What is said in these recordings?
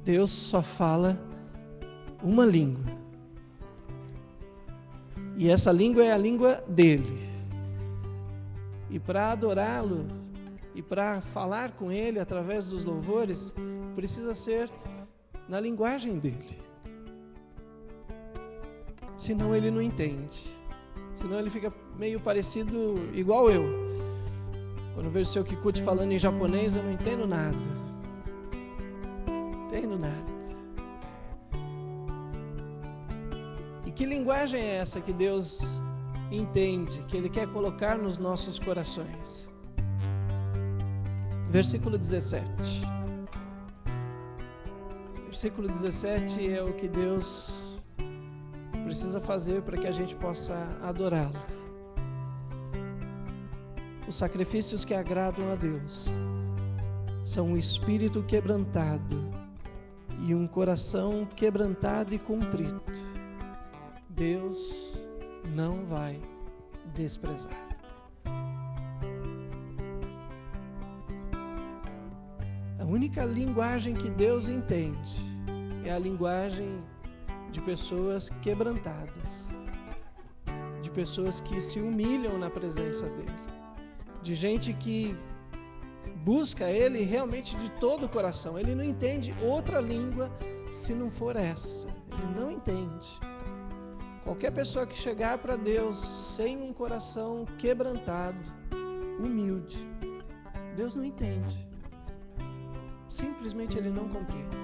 Deus só fala uma língua. E essa língua é a língua dele. E para adorá-lo e para falar com ele através dos louvores, precisa ser na linguagem dele. Senão ele não entende. Senão ele fica meio parecido igual eu. Quando eu vejo o seu Kikuchi falando em japonês, eu não entendo nada. Não entendo nada. E que linguagem é essa que Deus entende, que Ele quer colocar nos nossos corações? Versículo 17. Versículo 17 é o que Deus precisa fazer para que a gente possa adorá-lo. Os sacrifícios que agradam a Deus são um espírito quebrantado e um coração quebrantado e contrito. Deus não vai desprezar. A única linguagem que Deus entende é a linguagem de pessoas quebrantadas, de pessoas que se humilham na presença dele, de gente que busca ele realmente de todo o coração. Ele não entende outra língua se não for essa. Ele não entende. Qualquer pessoa que chegar para Deus sem um coração quebrantado, humilde, Deus não entende. Simplesmente Ele não compreende.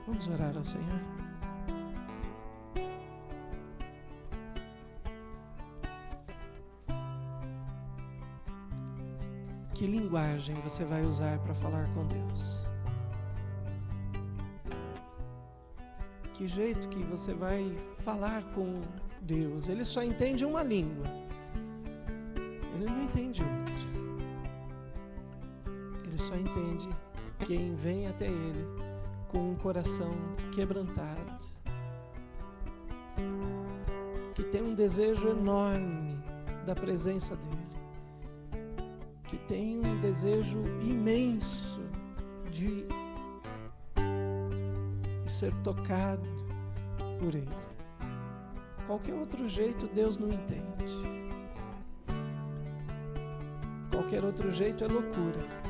Vamos orar ao Senhor. Que linguagem você vai usar para falar com Deus? Que jeito que você vai falar com Deus? Ele só entende uma língua. Ele não entende outra. Ele só entende quem vem até Ele com um coração quebrantado, que tem um desejo enorme da presença dEle, que tem um desejo imenso de ser tocado por Ele. Qualquer outro jeito Deus não entende. Qualquer outro jeito é loucura.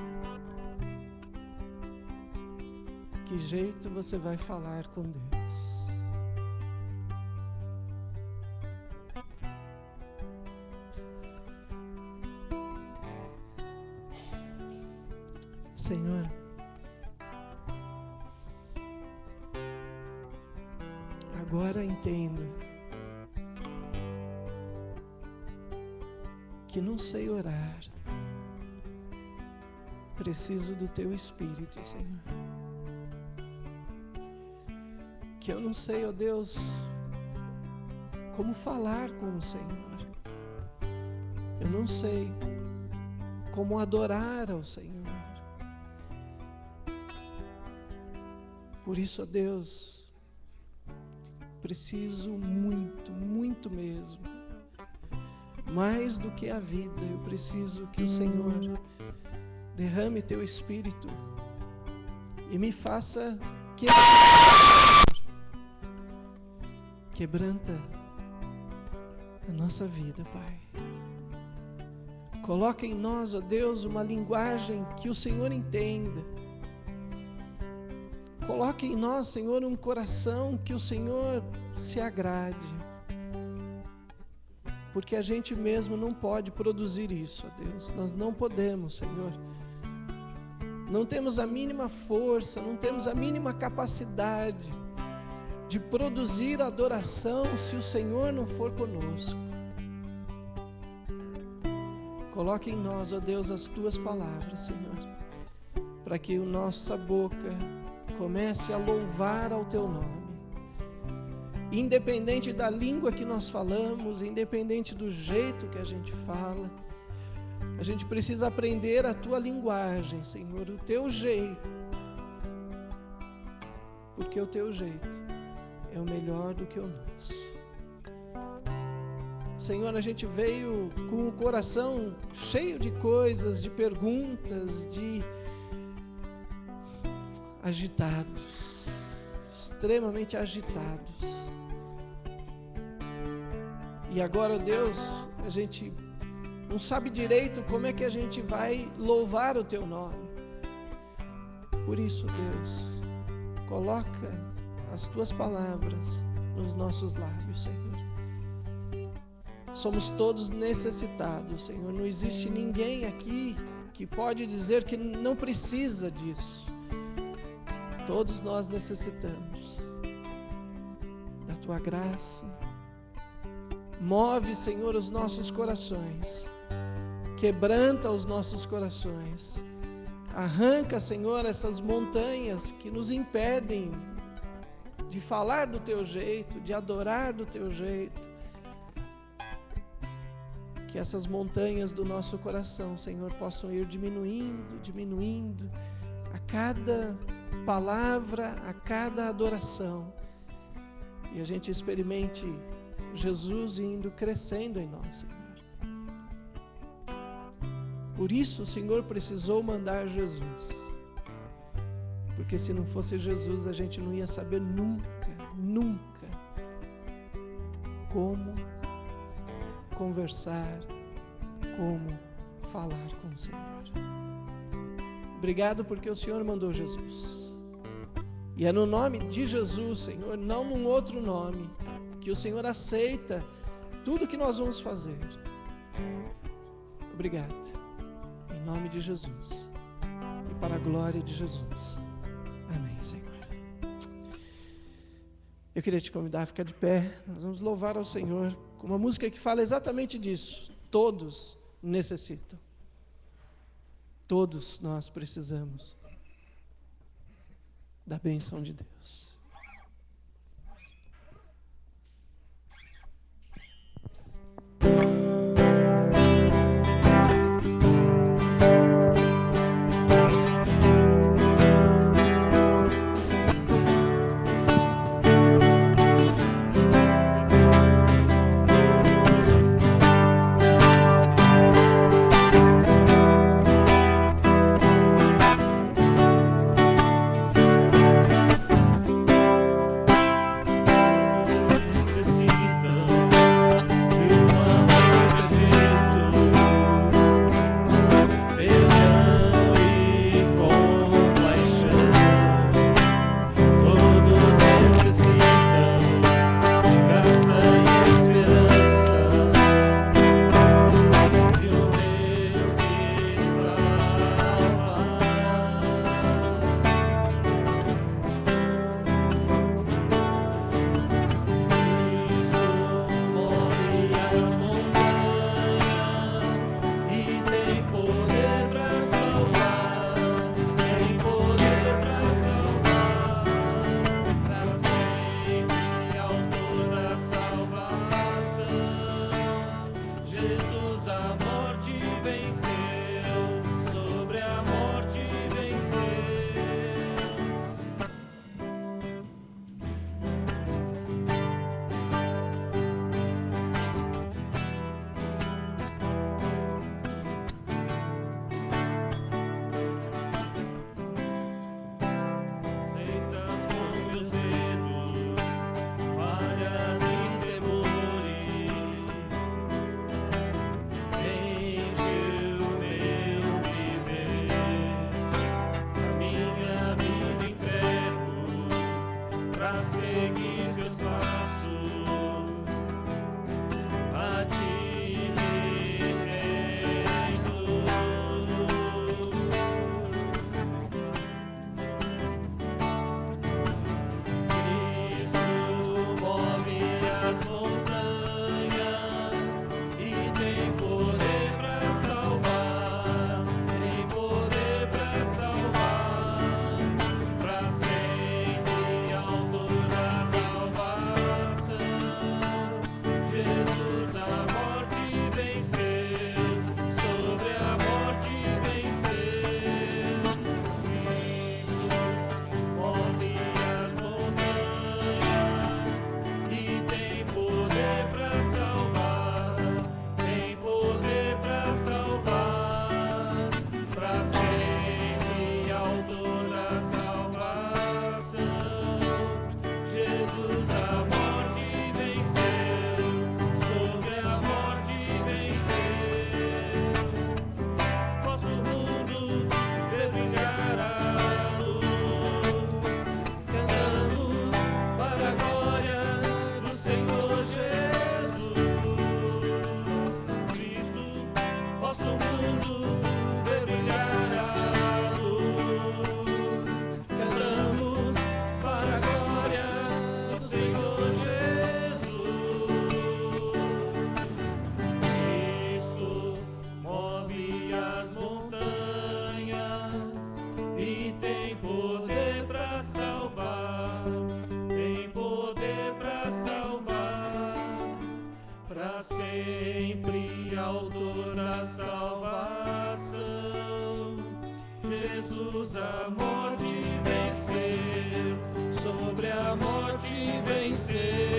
Que jeito você vai falar com Deus? Senhor, agora entendo que não sei orar. Preciso do Teu Espírito, Senhor. Que eu não sei, ó Deus, como falar com o Senhor. Eu não sei como adorar ao Senhor. Por isso, ó Deus, preciso muito, muito mesmo, mais do que a vida, eu preciso que o Senhor derrame Teu Espírito e me faça quebranta a nossa vida, Pai. Coloca em nós, ó Deus, uma linguagem que o Senhor entenda. Coloca em nós, Senhor, um coração que o Senhor se agrade. Porque a gente mesmo não pode produzir isso, ó Deus. Nós não podemos, Senhor. Não temos a mínima força, não temos a mínima capacidade de produzir adoração se o Senhor não for conosco. Coloque em nós, ó Deus, as Tuas palavras, Senhor, para que a nossa boca comece a louvar ao Teu nome. Independente da língua que nós falamos, independente do jeito que a gente fala, a gente precisa aprender a Tua linguagem, Senhor, o Teu jeito, porque o Teu jeito é o melhor do que o nosso. Senhor, a gente veio com o coração cheio de coisas, de perguntas, de agitados, extremamente agitados. E agora, Deus, a gente não sabe direito como é que a gente vai louvar o Teu nome. Por isso, Deus, coloca as Tuas palavras nos nossos lábios, Senhor. Somos todos necessitados, Senhor. Não existe ninguém aqui que pode dizer que não precisa disso. Todos nós necessitamos da Tua graça. Move, Senhor, os nossos corações. Quebranta os nossos corações. Arranca, Senhor, essas montanhas que nos impedem de falar do Teu jeito, de adorar do Teu jeito. Que essas montanhas do nosso coração, Senhor, possam ir diminuindo a cada palavra, a cada adoração. E a gente experimente Jesus indo crescendo em nós, Senhor. Por isso o Senhor precisou mandar Jesus. Porque se não fosse Jesus, a gente não ia saber nunca como conversar, como falar com o Senhor. Obrigado porque o Senhor mandou Jesus. E é no nome de Jesus, Senhor, não num outro nome, que o Senhor aceita tudo que nós vamos fazer. Obrigado. Em nome de Jesus. E para a glória de Jesus. Amém, Senhor. Eu queria te convidar a ficar de pé. Nós vamos louvar ao Senhor com uma música que fala exatamente disso. Todos necessitam. Todos nós precisamos da bênção de Deus. Enche o meu Jesus a morte venceu, sobre a morte venceu.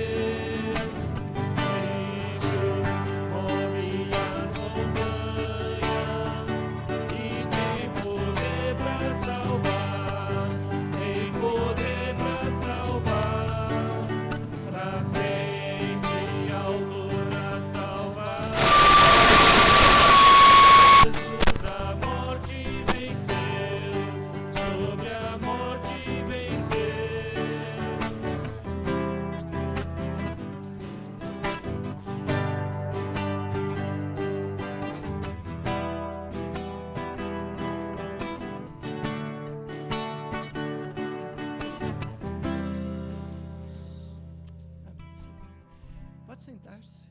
Sentar-se.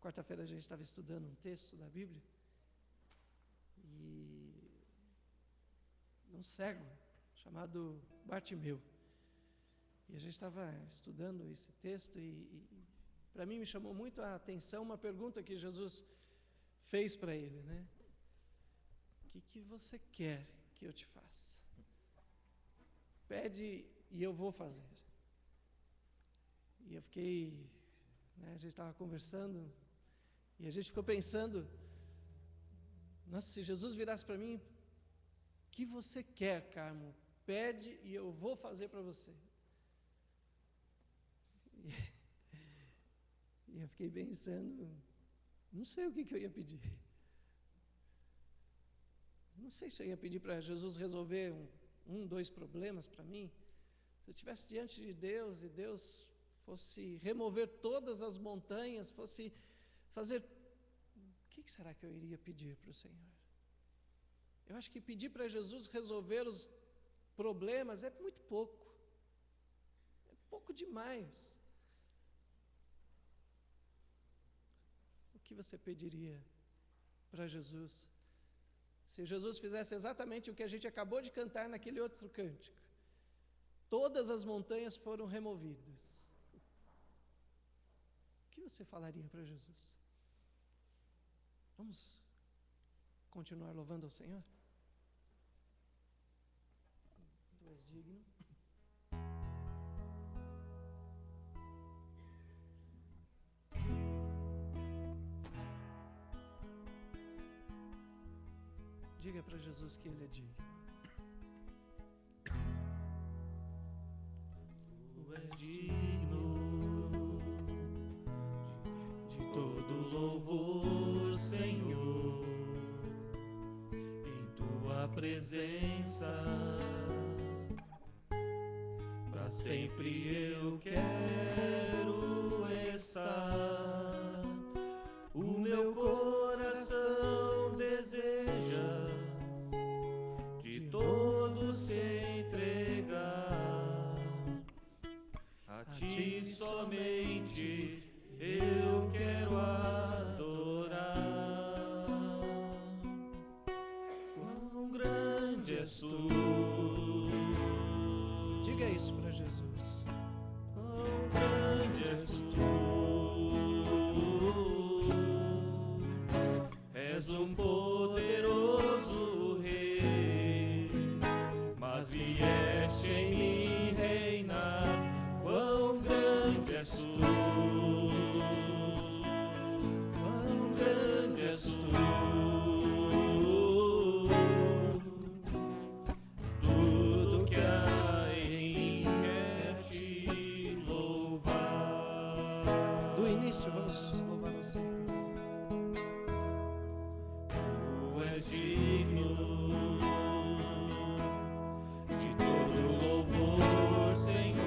Quarta-feira a gente estava estudando um texto da Bíblia e um cego chamado Bartimeu. E a gente estava estudando esse texto e para mim me chamou muito a atenção uma pergunta que Jesus fez para ele, né? O que você quer que eu te faça? Pede e eu vou fazer. E eu fiquei, a gente estava conversando e a gente ficou pensando, nossa, se Jesus virasse para mim, o que você quer, Carmo? Pede e eu vou fazer para você. E eu fiquei pensando, não sei o que eu ia pedir. Não sei se eu ia pedir para Jesus resolver dois problemas para mim. Se eu estivesse diante de Deus e Deus fosse remover todas as montanhas, fosse fazer... O que será que eu iria pedir para o Senhor? Eu acho que pedir para Jesus resolver os problemas é muito pouco. É pouco demais. O que você pediria para Jesus? Se Jesus fizesse exatamente o que a gente acabou de cantar naquele outro cântico, todas as montanhas foram removidas. O que você falaria para Jesus? Vamos continuar louvando ao Senhor? Tu és digno. Diga para Jesus que Ele é digno. Tu és digno de todo louvor, Senhor. Em Tua presença, para sempre eu quero estar. O meu coração deseja de todo se entregar a Ti somente eu quero adorar. Quão grande és Tu. Diga isso para Jesus. Quão grande és Tu. És um poderoso Rei, mas vieste em mim reinar. Quão grande és Tu, quão grande és Tu. Tudo que há em mim quer Te louvar. Do início, vamos louvar o Senhor. Digno de todo louvor, Senhor,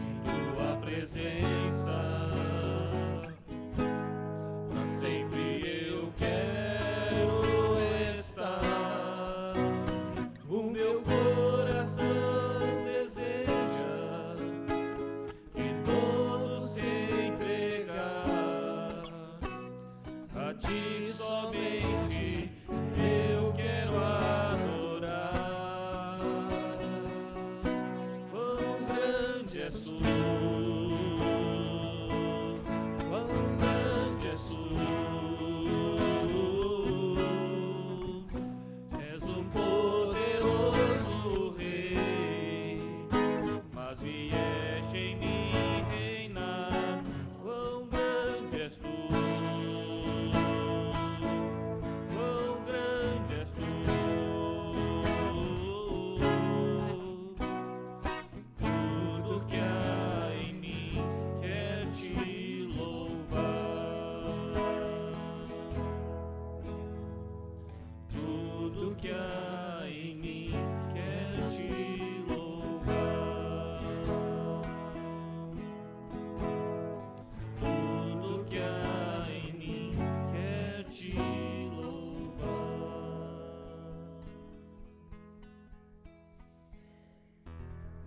em Tua presença, para sempre eu quero estar. O meu coração deseja de todo se entregar a Ti somente eu quero adorar. Quão grande és Tu.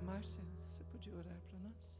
Márcia, você podia orar para nós?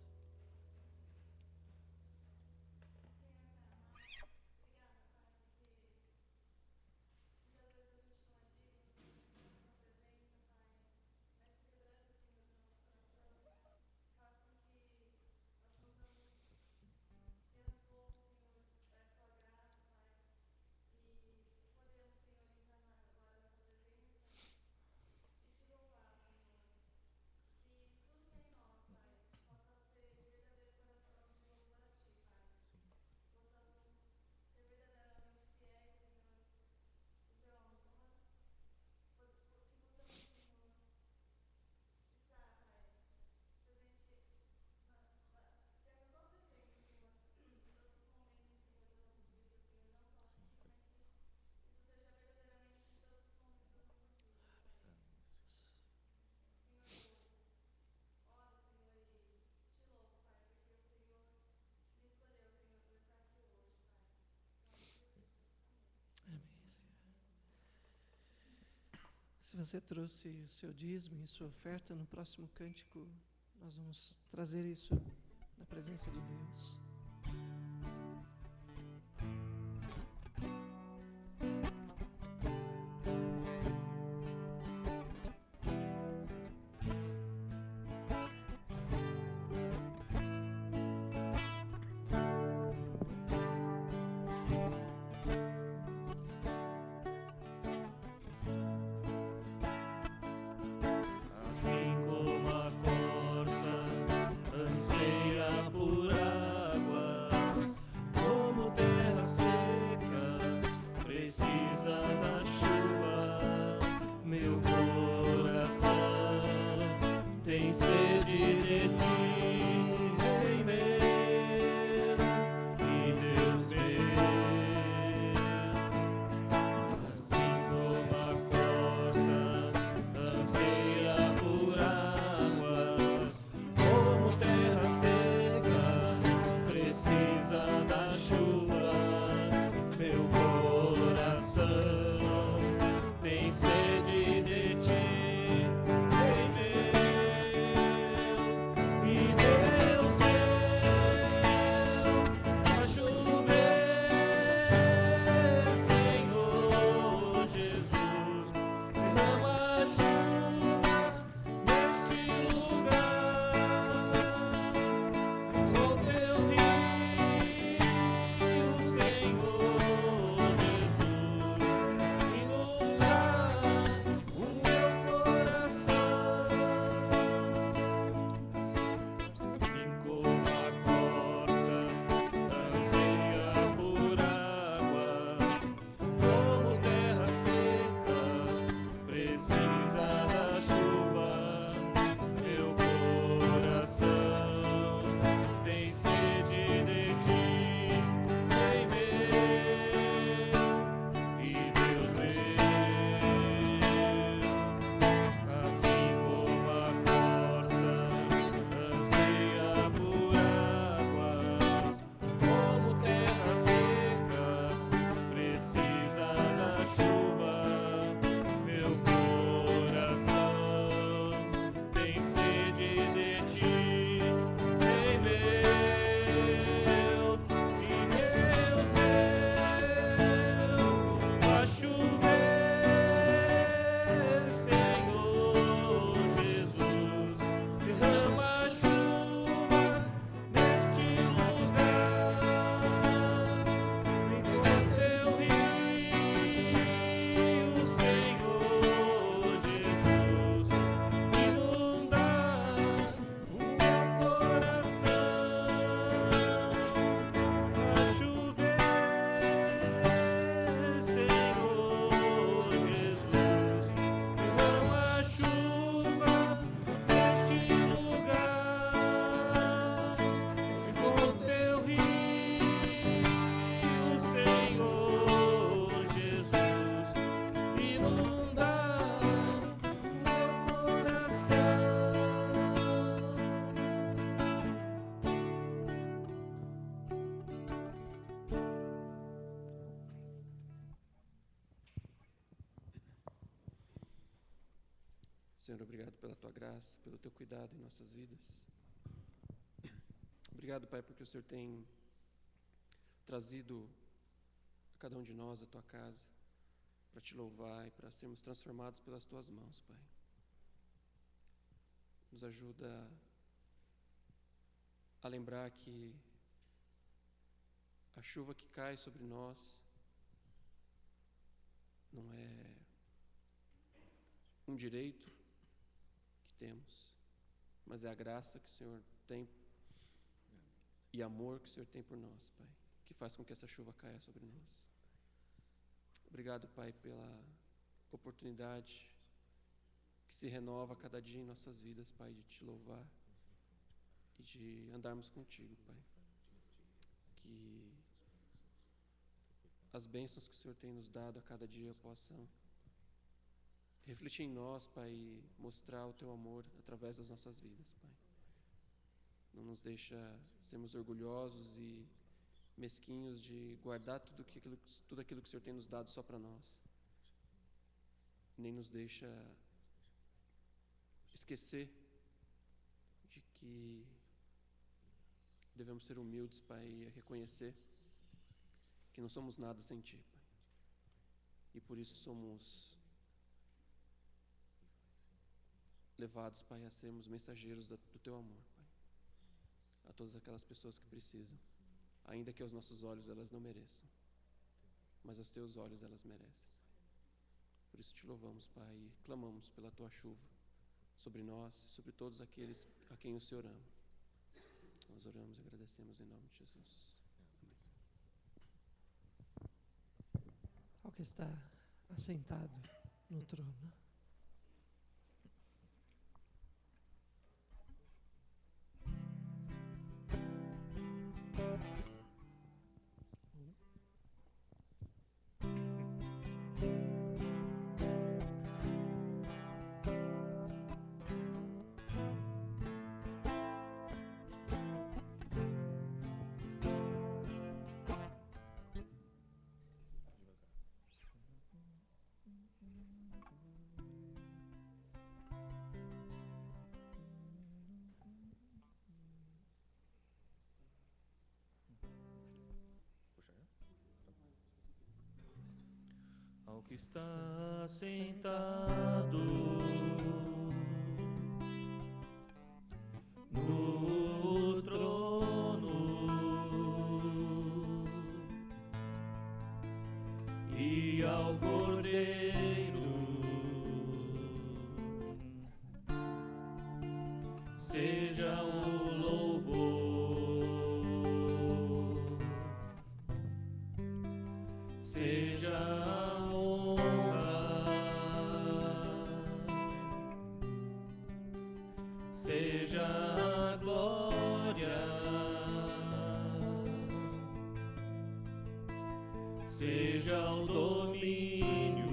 Se você trouxe o seu dízimo e sua oferta, no próximo cântico nós vamos trazer isso na presença de Deus. Tem sede de ti, em mim. Senhor, obrigado pela Tua graça, pelo Teu cuidado em nossas vidas. Obrigado, Pai, porque o Senhor tem trazido a cada um de nós a Tua casa para Te louvar e para sermos transformados pelas Tuas mãos, Pai. Nos ajuda a lembrar que a chuva que cai sobre nós não é um direito que temos, mas é a graça que o Senhor tem e amor que o Senhor tem por nós, Pai, que faz com que essa chuva caia sobre nós. Obrigado, Pai, pela oportunidade que se renova a cada dia em nossas vidas, Pai, de Te louvar e de andarmos contigo, Pai. Que as bênçãos que o Senhor tem nos dado a cada dia possam refletir em nós, Pai, e mostrar o Teu amor através das nossas vidas, Pai. Não nos deixa sermos orgulhosos e mesquinhos de guardar tudo aquilo que o Senhor tem nos dado só para nós. Nem nos deixa esquecer de que devemos ser humildes, Pai, e reconhecer que não somos nada sem Ti, Pai. E por isso somos levados, Pai, a sermos mensageiros do Teu amor, Pai, a todas aquelas pessoas que precisam, ainda que aos nossos olhos elas não mereçam, mas aos Teus olhos elas merecem. Por isso Te louvamos, Pai, e clamamos pela Tua chuva sobre nós e sobre todos aqueles a quem o Senhor ama. Nós oramos e agradecemos em nome de Jesus. Ao que está assentado no trono. Ao que está sentado no trono e ao Cordeiro seja o louvor, seja a honra, seja a glória, seja o domínio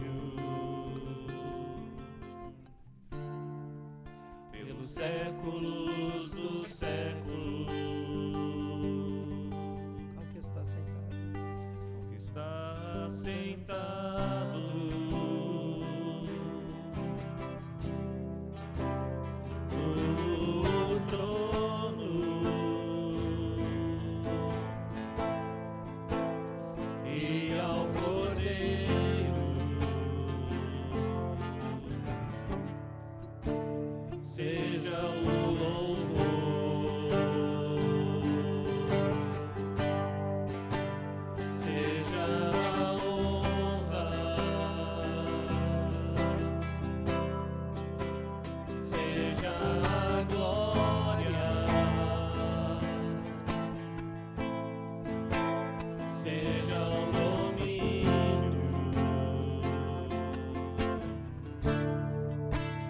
pelos séculos dos séculos. Ao que está sentado. Ao que está sentado no trono e ao Cordeiro seja o louvor, seja a honra, seja a glória, seja o domínio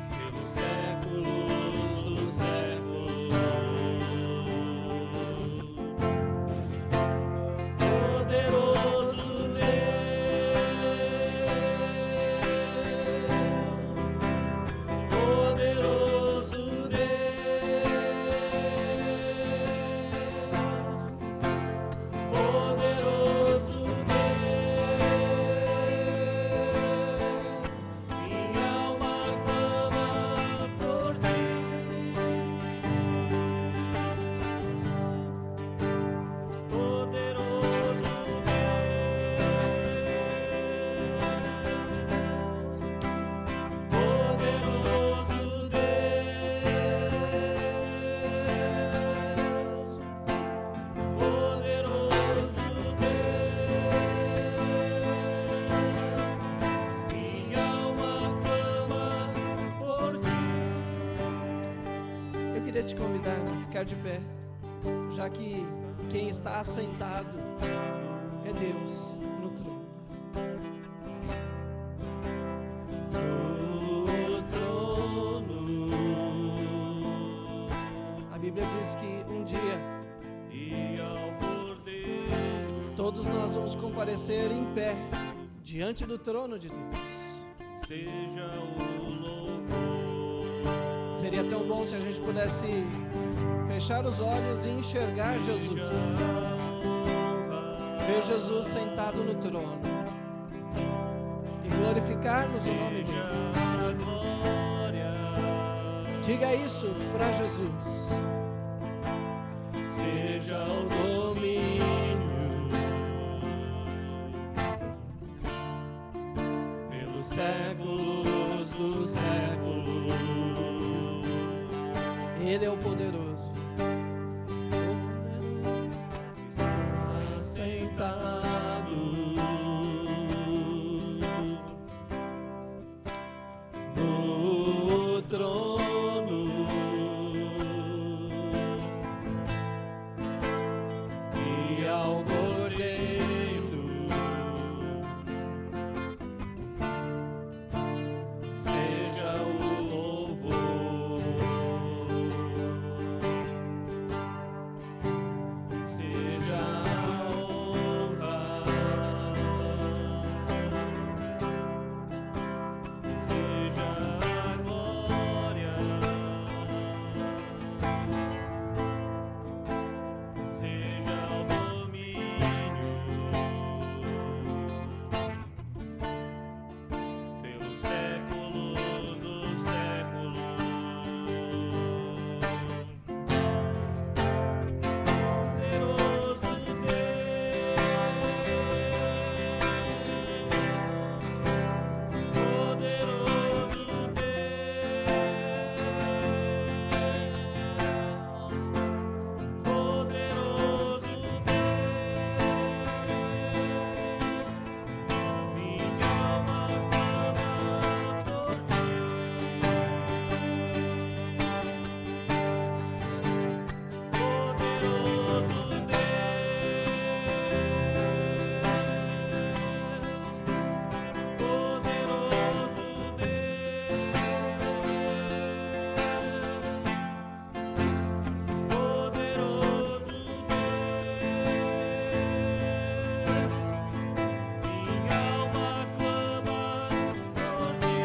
pelos séculos dos séculos. queria te convidar a ficar de pé, já que quem está assentado é Deus no trono. A Bíblia diz que um dia todos nós vamos comparecer em pé diante do trono de Deus. Seja o louvor. Seria tão bom se a gente pudesse fechar os olhos e enxergar Jesus. Ver Jesus sentado no trono e glorificarmos o nome dele. Diga isso para Jesus. Seja o domínio pelos séculos dos séculos. Ele é o poderoso. Está sentado no trono e ao Cordeiro seja o louvor, seja a honra, seja a glória, seja o domínio pelos séculos dos séculos. Poderoso Deus, poderoso Deus, minha alma clama por ti. Poderoso Deus, poderoso Deus, poderoso Deus, minha alma clama por ti.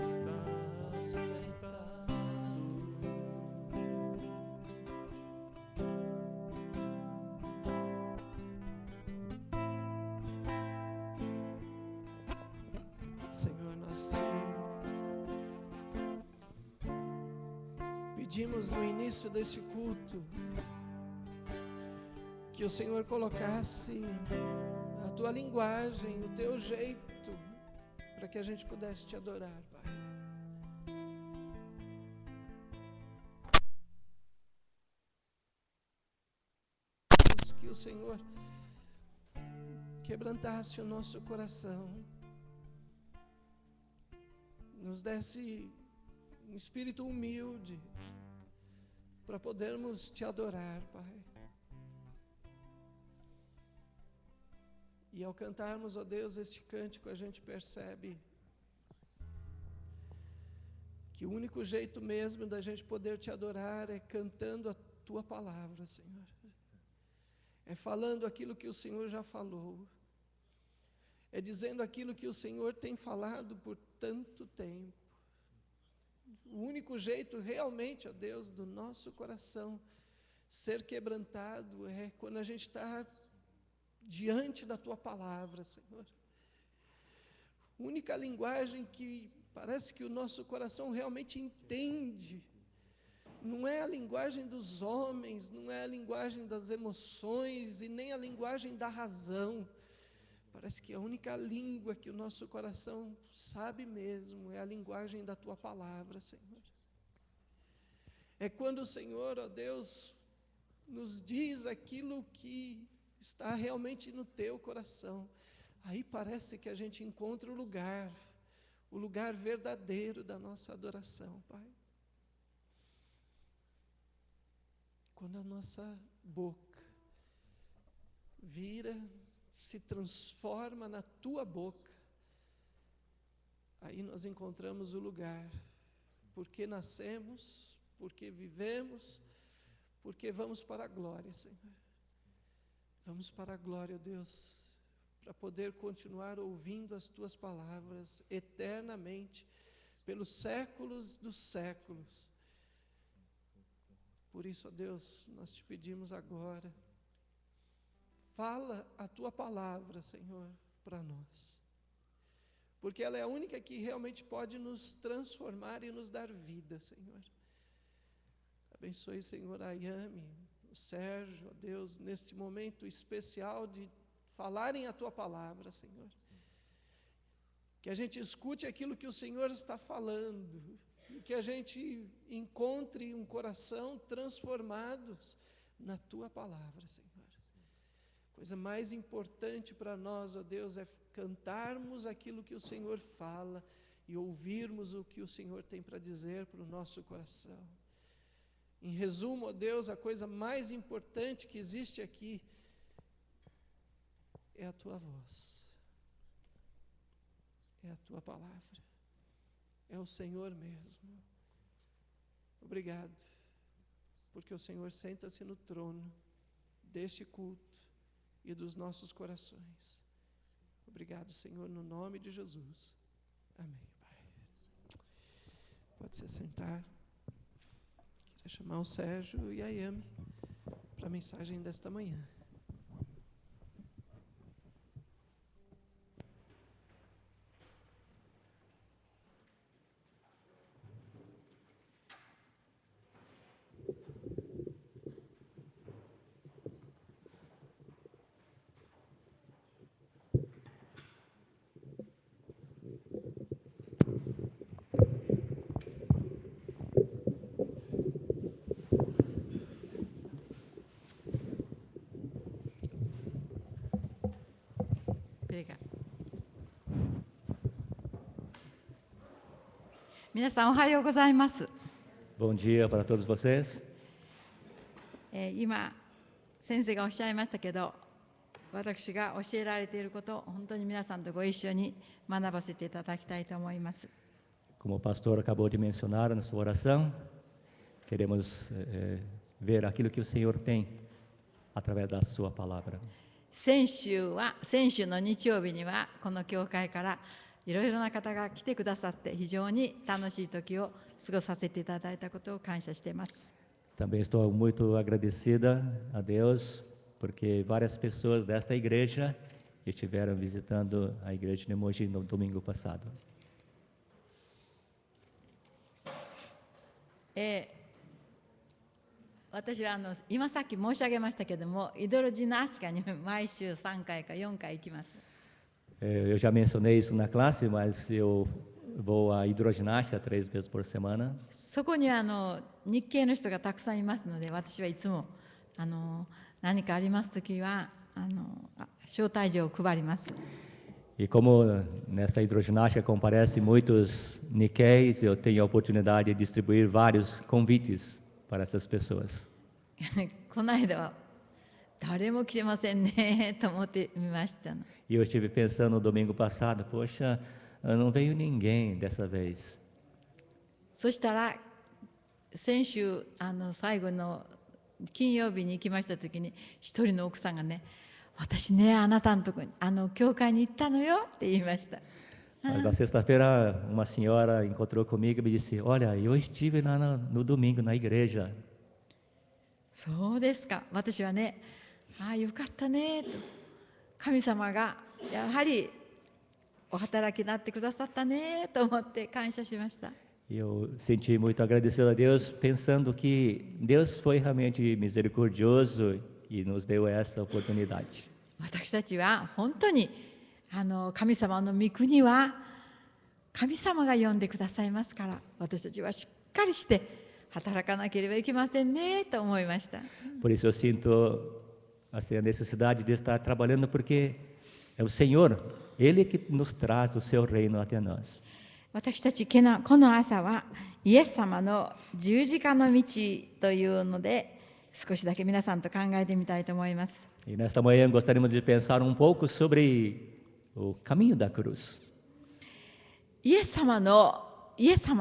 Está sentado Senhor, nós te pedimos no início desse culto que o Senhor colocasse a tua linguagem, o teu jeito, para que a gente pudesse te adorar, Pai. Que o Senhor quebrantasse o nosso coração, nos desse um espírito humilde para podermos te adorar, Pai. E ao cantarmos, ó Deus, este cântico, a gente percebe que o único jeito mesmo da gente poder te adorar é cantando a tua palavra, Senhor. É falando aquilo que o Senhor já falou. É dizendo aquilo que o Senhor tem falado por tanto tempo. O único jeito realmente, ó Deus, do nosso coração ser quebrantado é quando a gente está diante da tua palavra, Senhor. A única linguagem que parece que o nosso coração realmente entende não é a linguagem dos homens, não é a linguagem das emoções e nem a linguagem da razão. Parece que a única língua que o nosso coração sabe mesmo é a linguagem da tua palavra, Senhor. É quando o Senhor, ó Deus, nos diz aquilo que está realmente no teu coração. Aí parece que a gente encontra o lugar o lugar verdadeiro da nossa adoração, Pai. Quando a nossa boca vira, se transforma na tua boca, aí nós encontramos o lugar, porque nascemos, porque vivemos, porque vamos para a glória, Senhor. Vamos para a glória, Deus, para poder continuar ouvindo as tuas palavras eternamente, pelos séculos dos séculos. Por isso, ó Deus, nós te pedimos agora, fala a tua palavra, Senhor, para nós, porque ela é a única que realmente pode nos transformar e nos dar vida, Senhor. Abençoe, Senhor, a Yami, o Sérgio, ó Deus, neste momento especial de falarem a tua palavra, Senhor. Que a gente escute aquilo que o Senhor está falando, e que a gente encontre um coração transformados na tua palavra, Senhor. Coisa mais importante para nós, ó Deus, é cantarmos aquilo que o Senhor fala e ouvirmos o que o Senhor tem para dizer para o nosso coração. Em resumo, ó Deus, a coisa mais importante que existe aqui é a tua voz, é a tua palavra, é o Senhor mesmo. Obrigado, porque o Senhor senta-se no trono deste culto e dos nossos corações. Obrigado, Senhor, no nome de Jesus. Amém, Pai. Pode se sentar. Queria chamar o Sérgio e a Yami para a mensagem desta manhã. Obrigada. 皆さんおはようございます。 Bom dia para todos vocês. 今先生がおっしゃいましたけど、私が教えられていることを本当に皆さんとご一緒に学ばせていただきたいと思います。 Como o pastor acabou de mencionar na sua oração, queremos ver aquilo que o Senhor tem através da sua palavra. 先週の日曜日にはこの教会からいろいろな方が来てくださって非常に楽しい時を過ごさせていただいたことを感謝しています。 Também estou muito agradecida a Deus porque várias pessoas desta igreja estiveram visitando a igreja de Mogi no domingo passado. 私は今さっき申し上げましたけども、イドルジナスティカに毎週3回か4回行きます。 Eu já mencionei isso na classe, mas eu vou à hidroginástica 3 vezes por semana. そこには日系の人がたくさんいますので、私はいつも何かありますときは招待状を配ります。 E como nessa hidroginástica comparecem muitos Nikkeis, eu tenho a oportunidade de distribuir vários convites para essas pessoas. この間は誰も来てませんねと思ってみましたの。 E eu estive pensando no domingo passado, poxa, não veio ninguém dessa vez. そしたら先週最後の金曜日に行きましたときに一人の奥さんがね、私ねあなたのとこに教会に行ったのよって言いました。 Mas na sexta-feira uma senhora encontrou comigo e me disse, olha, eu estive lá no domingo na igreja. そうですか。私はね、ああよかったねと、神様がやはりお働きになってくださったねと思って感謝しました。 Eu senti muito agradecido a Deus, pensando que Deus foi realmente misericordioso e nos deu essa oportunidade. 私たちは本当に神様の御国は神様が呼んでくださいますから、私たちはしっかりして働かなければいけませんねと思いました。 Por isso eu sinto assim, a necessidade de estar trabalhando, porque é o Senhor, Ele que nos traz o seu reino até nós. 私たちこの朝はイエス様の十字架の道というので少しだけ皆さんと考えてみたいと思います。 E nesta manhã gostaríamos de pensar um pouco sobre o caminho da cruz. イエス様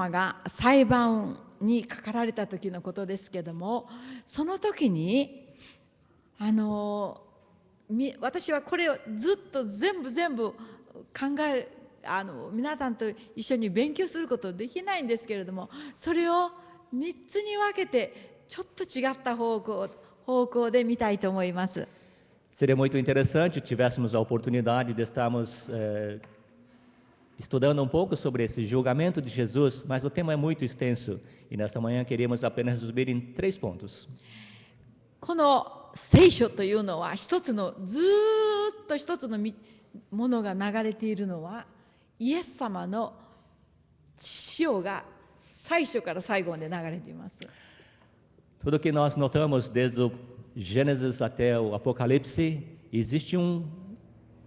が裁判にかかられた時のことですけども、その時に私はこれをずっと全部皆さんと一緒に勉強することできないんですけれども、それを3つに分けてちょっと違った方向で見たいと思います。 Seria muito interessante tivéssemos a oportunidade de estarmos estudando um pouco sobre esse julgamento de Jesus, mas o tema é muito extenso e nesta manhã queríamos apenas resumir em 3 pontos. この聖書というのはずっと一つのものが流れているのはイエス様の血潮が最初から最後まで流れています。 Tudo que nós notamos desde o Gênesis até o Apocalipse, existe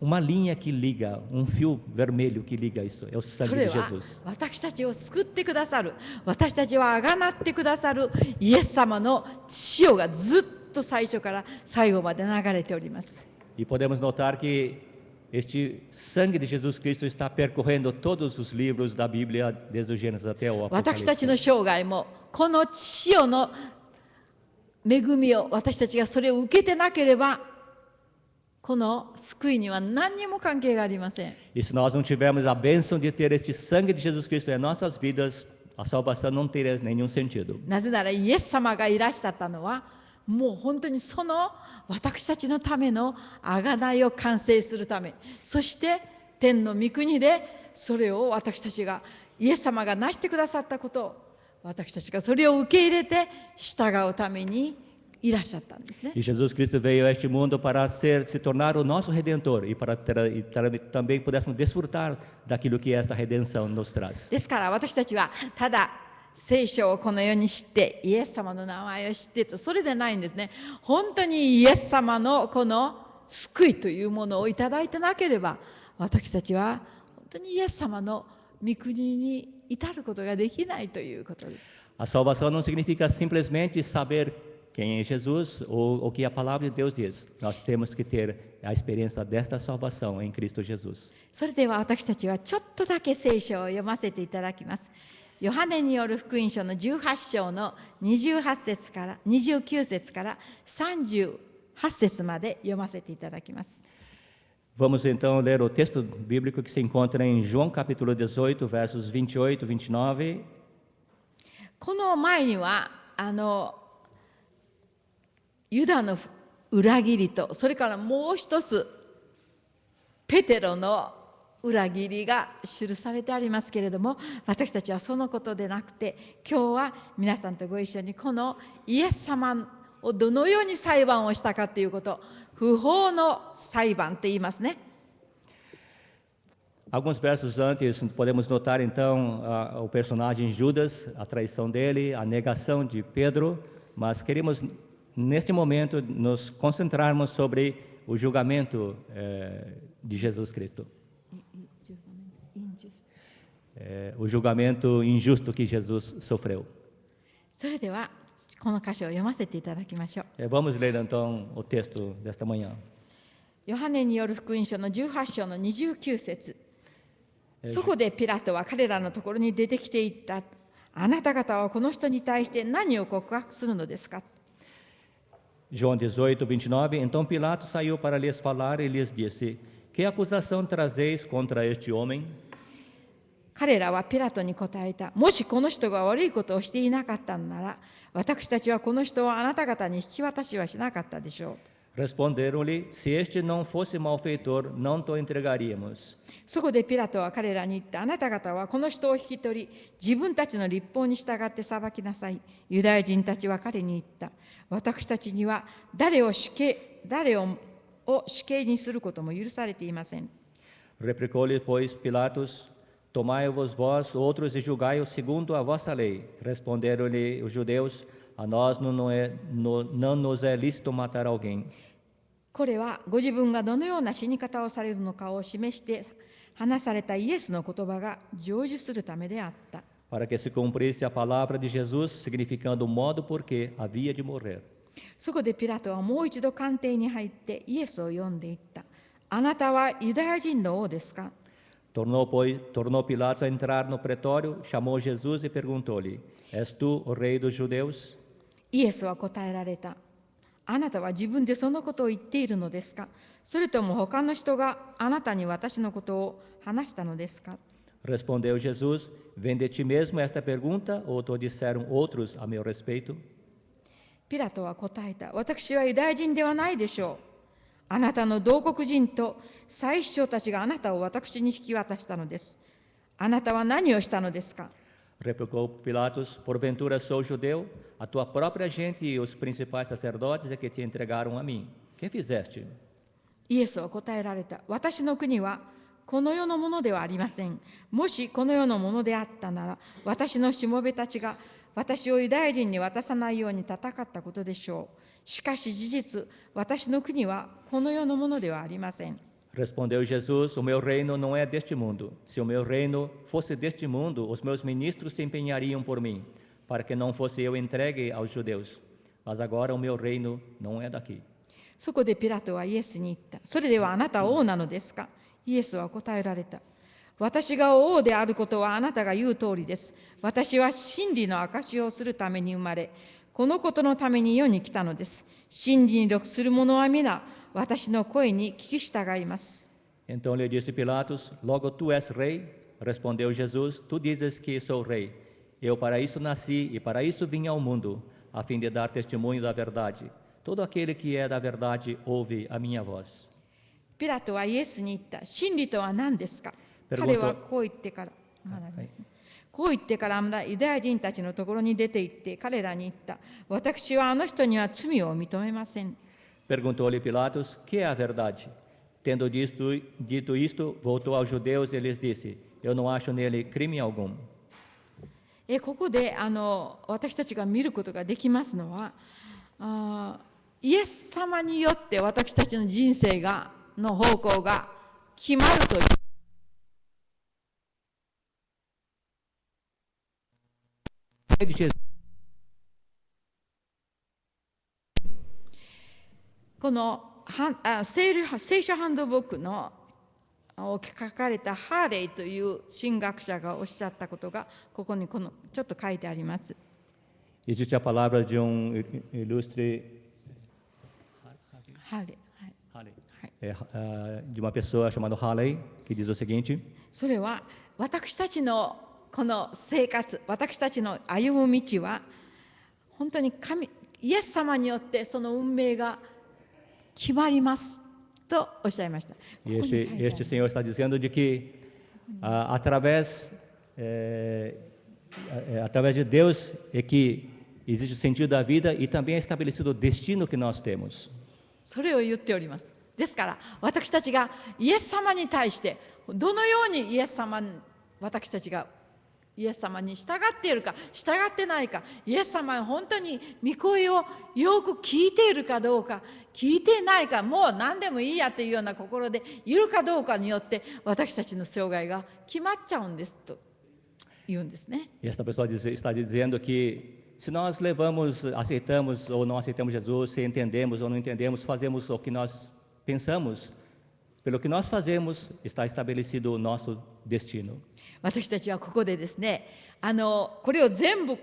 uma linha que liga, um fio vermelho que liga isso, é o そ sangue れ de は Jesus. 私たちを救ってくださる、私たちをあがなってくださるイエス様の血潮がずっと最初から最後まで流れております。 E podemos notar que este sangue de Jesus Cristo está percorrendo todos os livros da Bíblia, desde o Gênesis até o 私たちの Apocalipse. 生涯もこの血潮の恵みを私たちがそれを受けてなければこの救いには何にも関係がありません。 E se nós não tivermos a bênção de ter este sangue de Jesus Cristo em nossas vidas, a salvação não teria nenhum sentido. なぜならイエス様がいらっしゃったのはもう本当にその私たちのための贖いを完成するため、そして天の御国でそれを私たちがイエス様が成してくださったことを私たちがそれを受け入れて従うためにいらっしゃったんですね。 E Jesus Cristo veio a este mundo para se tornar o nosso Redentor e para também pudéssemos desfrutar daquilo que essa redenção nos traz. ですから私たちはただ聖書をこの世に知ってイエス様の名前を知ってとそれでないんですね。本当にイエス様のこの救いというものをいただいてなければ私たちは本当にイエス様の御国に至ることができないということです。 A salvação não significa simplesmente saber quem é Jesus ou o que a palavra de Deus diz. Nós temos que ter a experiência desta salvação em Cristo Jesus. それでは私たちはちょっとだけ聖書を読ませていただきます。ヨハネによる福音書の18章の28節から29節から38節まで読ませていただきます。 Vamos então ler o texto bíblico que se encontra em João capítulo 18, versos 28 e 29. この前にはユダの裏切りとそれからもう一つペテロの裏切りが記されてありますけれども、私たちはそのことでなくて今日は皆さんとご一緒にこのイエス様をどのように裁判をしたかということ、不法の裁判って言いますね。 Alguns versos antes, podemos notar então o personagem Judas, a traição dele, a negação de Pedro, mas queremos neste momento nos concentrarmos sobre o julgamento de Jesus Cristo. O julgamento injusto que Jesus sofreu. それではこの箇所を読ませていただきましょう。 Vamos ler então o texto desta manhã. ヨハネによる福音書の18章の29節。そこでピラトは彼らのところに出てきていった。あなた方はこの人に対して何を告白するのですか。 João 18, 29. Então Pilatos saiu para lhes falar e lhes disse: Que acusação trazeis contra este homem? 彼らはピラトに答えた。もしこの人が悪いことをしていなかったのなら、私たちはこの人をあなた方に引き渡しはしなかったでしょう。 Responderam-lhe: Se este não fosse malfeitor, não te entregaríamos. そこでピラトは彼らに言った。あなた方はこの人を引き取り、自分たちの律法に従って裁きなさい。ユダヤ人たちは彼に言った。私たちには誰を死刑にすることも許されていません。 Replicou-lhe, pois, Pilatos: Tomai-vos vós outros e julgai-os segundo a vossa lei. Responderam-lhe os judeus: A nós não nos é lícito matar alguém. これはご自分がどのような死に方をされるのかを示して話されたイエスの言葉が成就するためであった。 para que se cumprisse a palavra de Jesus, significando o modo por que havia de morrer. そこでピラトはもう一度官邸に入ってイエスを呼んでいった。あなたはユダヤ人の王ですか？ Tornou Pilatos a entrar no pretório, chamou Jesus e perguntou-lhe: És tu o rei dos judeus? イエスは答えられた。あなたは自分でそのことを言っているのですか？それとも他の人があなたに私のことを話したのですか？ Respondeu Jesus: Vem de ti mesmo esta pergunta, ou te disseram outros a meu respeito? ピラトは答えた。私はユダヤ人ではないでしょう。あなたの同国人と祭司長たちがあなたを私に引き渡したのです。あなたは何をしたのですか？ Replicou Pilatos: Porventura sou judeu? A tua própria gente e os principais sacerdotes é que te entregaram a mim. Que fizeste? イエスは答えられた。私の国はこの世のものではありません。もしこの世のものであったなら、私のしもべたちが私をユダヤ人に渡さないように戦ったことでしょう。しかし事実、私の国はこの世のものではありません。 Respondeu Jesus: O meu reino não é deste mundo. Se o meu reino fosse deste mundo, os meus ministros se empenhariam por mim, para que não fosse eu entregue aos judeus. Mas agora o meu reino não é daqui. そこでピラトはイエスに言った。それではあなたは王なのですか？イエスは答えられた。私が王であることはあなたが言う通りです。私は真理の証しをするために生まれ、このことのために世に来たのです。真理に属する者は皆、私の声に聞き従います。 Então lhe disse Pilatos: Logo tu és rei? Respondeu Jesus: Tu dizes que sou rei. Eu para isso nasci e para isso vim ao mundo, a fim de dar testemunho da verdade. Todo aquele que é da verdade ouve a minha voz. ピラトはイエスに言った。真理とは何ですか？ Perguntou- 彼はこう言ってから、まだありますね。こう言ってからまだユダヤ人たちのところに出て行って彼らに言った。私はあの人には罪を認めません。 Perguntou-lhe Pilatos: Que é a verdade? Tendo dito isto, voltou aos judeus e lhes disse: Eu não acho nele crime algum. ここで私たちが見ることができますのは、イエス様によって私たちの人生の方向が決まるという。この聖書ハンドブックの書かれたハーレイという神学者がおっしゃったことがここにちょっと書いてあります。 Existe a palavra de ilustre ハーレイ、de uma pessoa chamada Halley, que diz o seguinte: それは私たちのこの生活、私たちの歩む道は本当にイエス様によってその運命が決まりますとおっしゃいました。 E este senhor está dizendo de que através de Deus é que existe o sentido da vida e também é estabelecido o destino que nós temos. それを言っております。ですから私たちがイエス様に対してどのように私たちがイエス様に従っているか従ってないか、イエス様が本当に御声をよく聞いているかどうか、聞いていないか、もう何でもいいやというような心でいるかどうかによって私たちの生涯が決まっちゃうんですと言うんですね。 E esta pessoa está dizendo que se nós aceitamos ou não aceitamos Jesus, se entendemos ou não entendemos, fazemos o que nós pensamos, pelo que nós fazemos está estabelecido o nosso destino. 私たちはここでですね、これを全部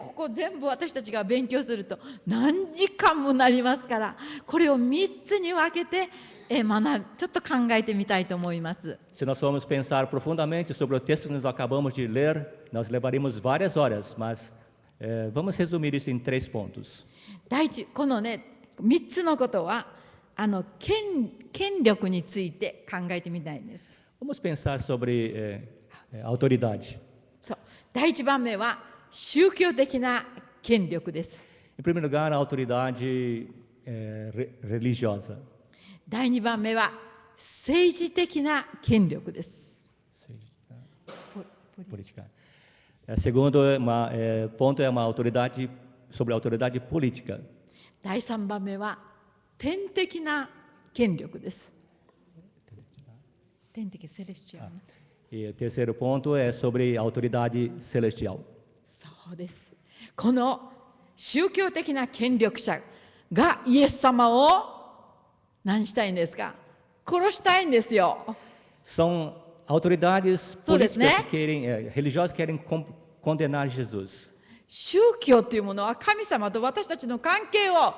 私たちが勉強すると何時間もなりますから、これを3つに分けてちょっと考えてみたいと思います。 Se nós formos pensar profundamente sobre o texto que nós acabamos de ler, nós levaríamos várias horas, mas vamos resumir isso em 3 pontos. 第一、このね3つのことは権力について考えてみたいんです。 Vamos pensar sobre autoridade. そう、第1番目は宗教的な権力です。 Em primeiro lugar, a autoridade religiosa. 第2番目は政治的な権力です。 Política. Segundo ponto é uma autoridade sobre a autoridade política. 第3番目は天的な権力です。天的セレスチアルね。E o terceiro ponto é sobre a autoridade celestial. そうです。この宗教的な権力者がイエス様を何したいんですか？殺したいんですよ。 São autoridades Sou desse, políticas né? que querem, religiosas que querem condenar Jesus. 宗教というものは神様と私たちの関係を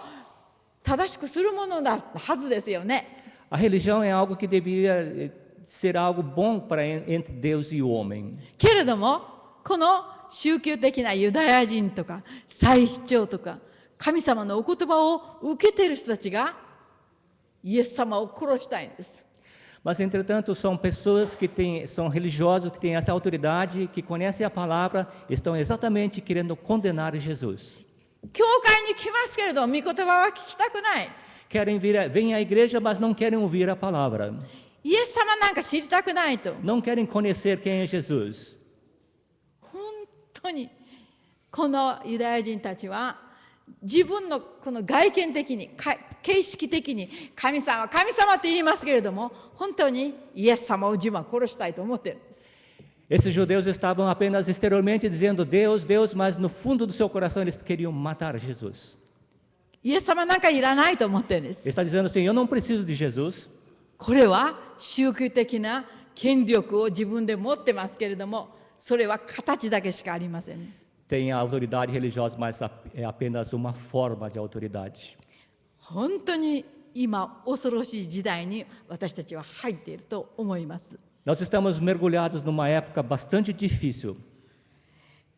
正しくするものだはずですよね。 A religião é algo que deveria ser algo bom para entre Deus e o homem. けれどもこの宗教的なユダヤ人とか祭司長とか神様のお言葉を受けている人たちがイエス様を殺したいんです。 Mas, entretanto, são pessoas que são religiosos, que têm essa autoridade, que conhecem a palavra, estão exatamente querendo condenar Jesus. 教会に来ますけれど御言葉は聞きたくない。 Vêm à igreja, mas não querem ouvir a palavra. イエス様なんか知りたくないと。 Não querem conhecer quem é Jesus. 本当にこのユダヤ人たちは自分のこの外見的に形式的に神様神様って言いますけれども本当にイエス様を自分は殺したいと思っているんです。 Esses judeus estavam apenas exteriormente dizendo Deus, Deus, mas no fundo do seu coração eles queriam matar Jesus. イエス様なんかいらないと思ってるんです。 Ele está dizendo assim, eu não preciso de Jesus. これは宗教的な権力を自分で持ってますけれどもそれは形だけしかありません。 Tem a autoridade religiosa, mas é apenas uma forma de autoridade. 本当に今恐ろしい時代に私たちは入っていると思います。 Nós estamos mergulhados numa época bastante difícil.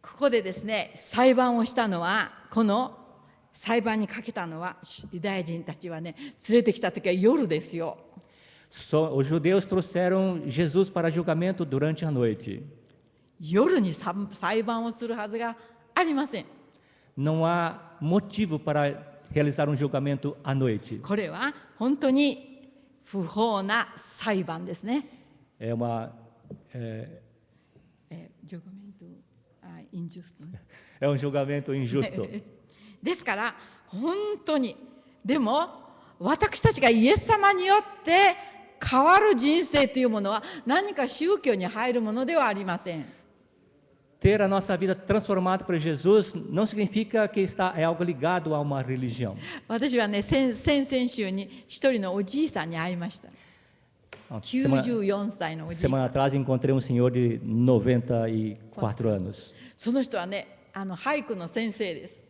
ここでですね裁判をしたのはこの裁判にかけたのはユダヤ人たちはね連れてきた時は夜ですよ。 Os judeus trouxeram Jesus para julgamento durante a noite. 夜に裁判をするはずがありません。 Não há motivo para realizar um julgamento à noite. これは本当に不法な裁判ですね。É uma ジョグメントインジュストね。é um julgamento injusto. ですから本当にでも私たちがイエス様によって変わる人生というものは何か宗教に入るものではありません。 Ter a nossa vida transformada por Jesus não significa que é algo ligado a uma religião. 私はね先々週に一人のおじいさんに会いました。94歳のおじいさ Semana ん。 atrás encontrei um senhor de 94 anos. その人はね俳句の先生です。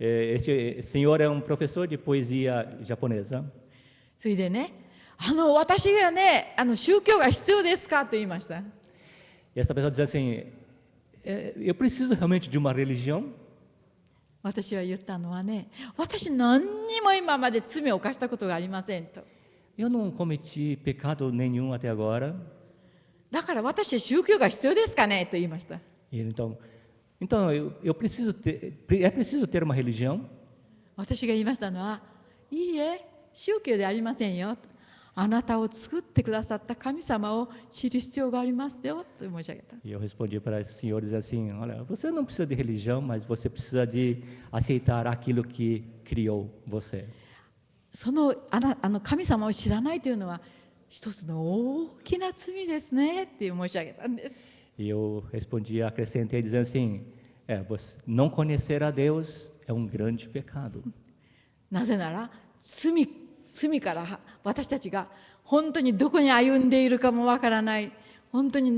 Este senhor é um professor de poesia japonesa. それでね私がね宗教が必要ですかと言いました。 E essa pessoa diz assim, eu preciso realmente de uma religião? 私は言ったのはね私何にも今まで罪を犯したことがありませんと。 Eu não cometi pecado nenhum até agora. だから私は宗教が必要ですかねと言いました。 E ele, então eu preciso é preciso ter uma religião? 私が言いましたのはいいえ宗教ではありませんよと。あなたを作ってくださった神様を知る必要がありますよと申し上げた。 E eu respondi para esse senhor dizendo assim, olha, você não precisa de religião, mas você precisa de aceitar aquilo que criou você. その神様を知らないというのは一つの大きな罪ですねって申し上げたんです。 E eu respondi, acrescentei dizendo assim, você não conhecer a Deus é um grande pecado. なぜなら罪から私たちが本当にどこに歩んでいるかもわからない本当に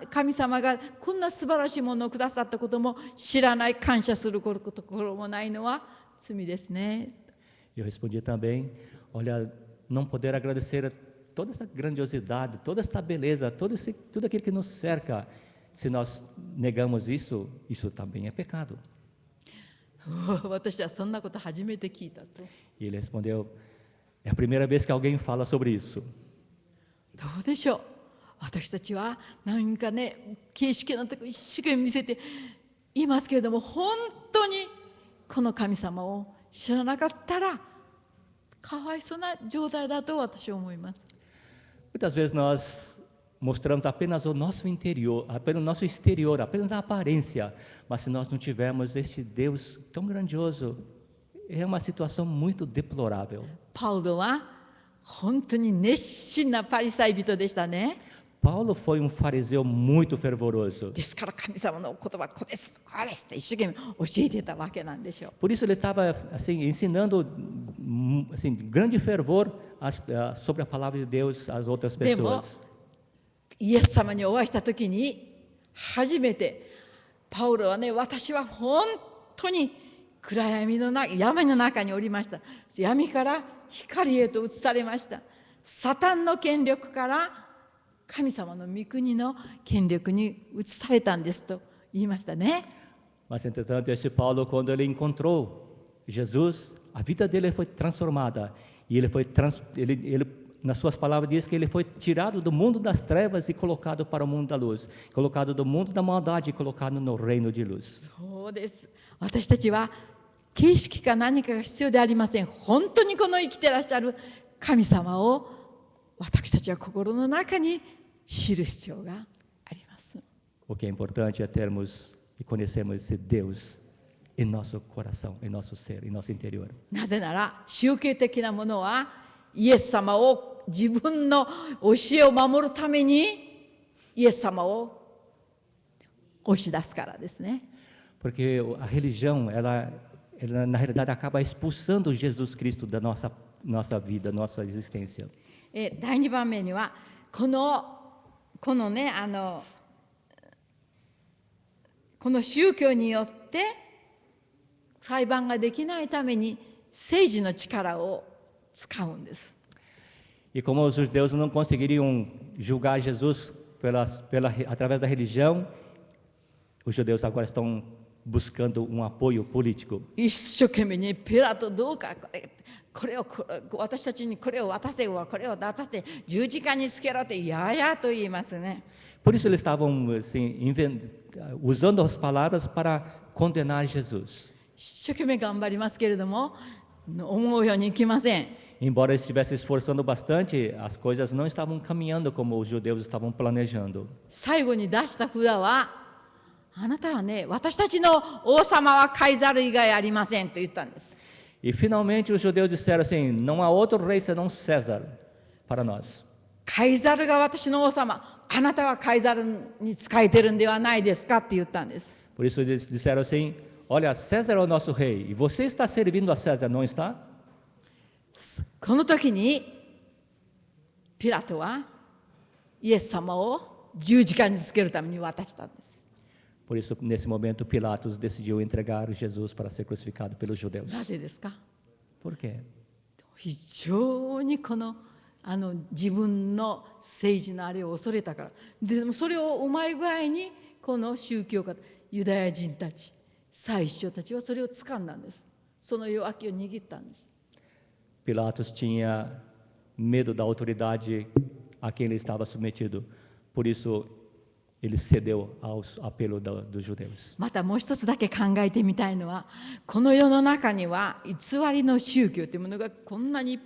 神様がこんな素晴らしいものをくださったことも知らない感謝するところもないのは罪ですね。 Eu respondi também, olha, não poder agradecer toda essa grandiosidade, toda essa beleza, tudo aquilo que nos cerca, se nós negamos isso, isso também é pecado. 私はそんなこと初めて聞いたと。 E ele respondeu, é a primeira vez que alguém fala sobre isso. どうでしょう私たちは何かね形式のとこ一生懸命見せていますけれども本当にこの神様を知らなかったらかわいそうな状態だと私は思います。 Muitas vezes nós mostramos apenas o nosso interior, apenas o nosso exterior, apenas a aparência, mas se nós não tivermos este Deus tão grandioso, é uma situação muito deplorável. パウロは本当に熱心なパリサイ人でしたね。Paulo foi um fariseu muito fervoroso. ですから神様の言葉こうですこうですって一生懸命教えてたわけなんでしょう。 Por isso ele estava assim ensinando assim grande fervor sobre a palavra de Deus às outras pessoas. イエス様にお会いした時に初めてパウロはね、私は本当に暗闇の中、山の中におりました。闇から光へと移されました。サタンの権力から神様の御国の権力に移されたんですと言いましたね。 Mas entretanto este Paulo, quando ele encontrou Jesus, a vida dele foi transformada e ele nas suas palavras diz que ele foi tirado do mundo das trevas e colocado para o mundo da luz, colocado do mundo da maldade e colocado no reino de luz. そうです。私たちは形式か何かが必要でありません。本当にこの生きてらっしゃる神様を私たちは心の中に知る必要があります。 O que é importante é termos e conhecermos esse Deus em nosso coração, em nosso ser, em nosso interior. なぜなら宗教的なものはイエス様を自分の教えを守るためにイエス様を押し出すからですね。 Porque a religião, ela na realidade acaba expulsando Jesus Cristo da nossa vida, nossa existência. 第2番目にはこのねこの宗教によって裁判ができないために政治の力を使うんです。 E como os judeus não conseguiriam julgar Jesus através da religião, os judeus agora estão buscando um apoio político. 一生懸命にピラトどうかこれを私たちにこれを渡せこれを出させて十字架につけろってややと言いますね。 Por isso eles estavam assim, usando as palavras para condenar Jesus. 一生懸命頑張りますけれども思うようにいきません。 Embora eles estivessem esforçando bastante, as coisas não estavam caminhando como os judeus estavam planejando. 最後に出した札はあなたはね、私たちの王様はカイザル以外ありませんと言ったんです。 E finalmente os judeus disseram assim: não há outro rei senão César para nós. カイザルが私の王様、あなたはカイザルに仕えてるんではないですかって言ったんです。 Por isso eles disseram assim: olha, César é o nosso rei e você está servindo a César, não está? この時にピラトはイエス様を十字架につけるために渡したんです。 Por isso, nesse momento, Pilatos decidiu entregar Jesus para ser crucificado pelos judeus. なぜですか？ Por quê? 非常に自分の政治のあれを恐れたから。でもそれをうまい具合にこの宗教家、ユダヤ人たち、祭司長たちはそれを掴んだんです。その弱気を握ったんです。 Pilatos tinha medo da autoridade a quem ele estava submetido. Por isso, ele cedeu ao apelo dos judeus. またもう一つだけ考えてみたいのは、この世の中には偽りの宗教というものがこんなにいっ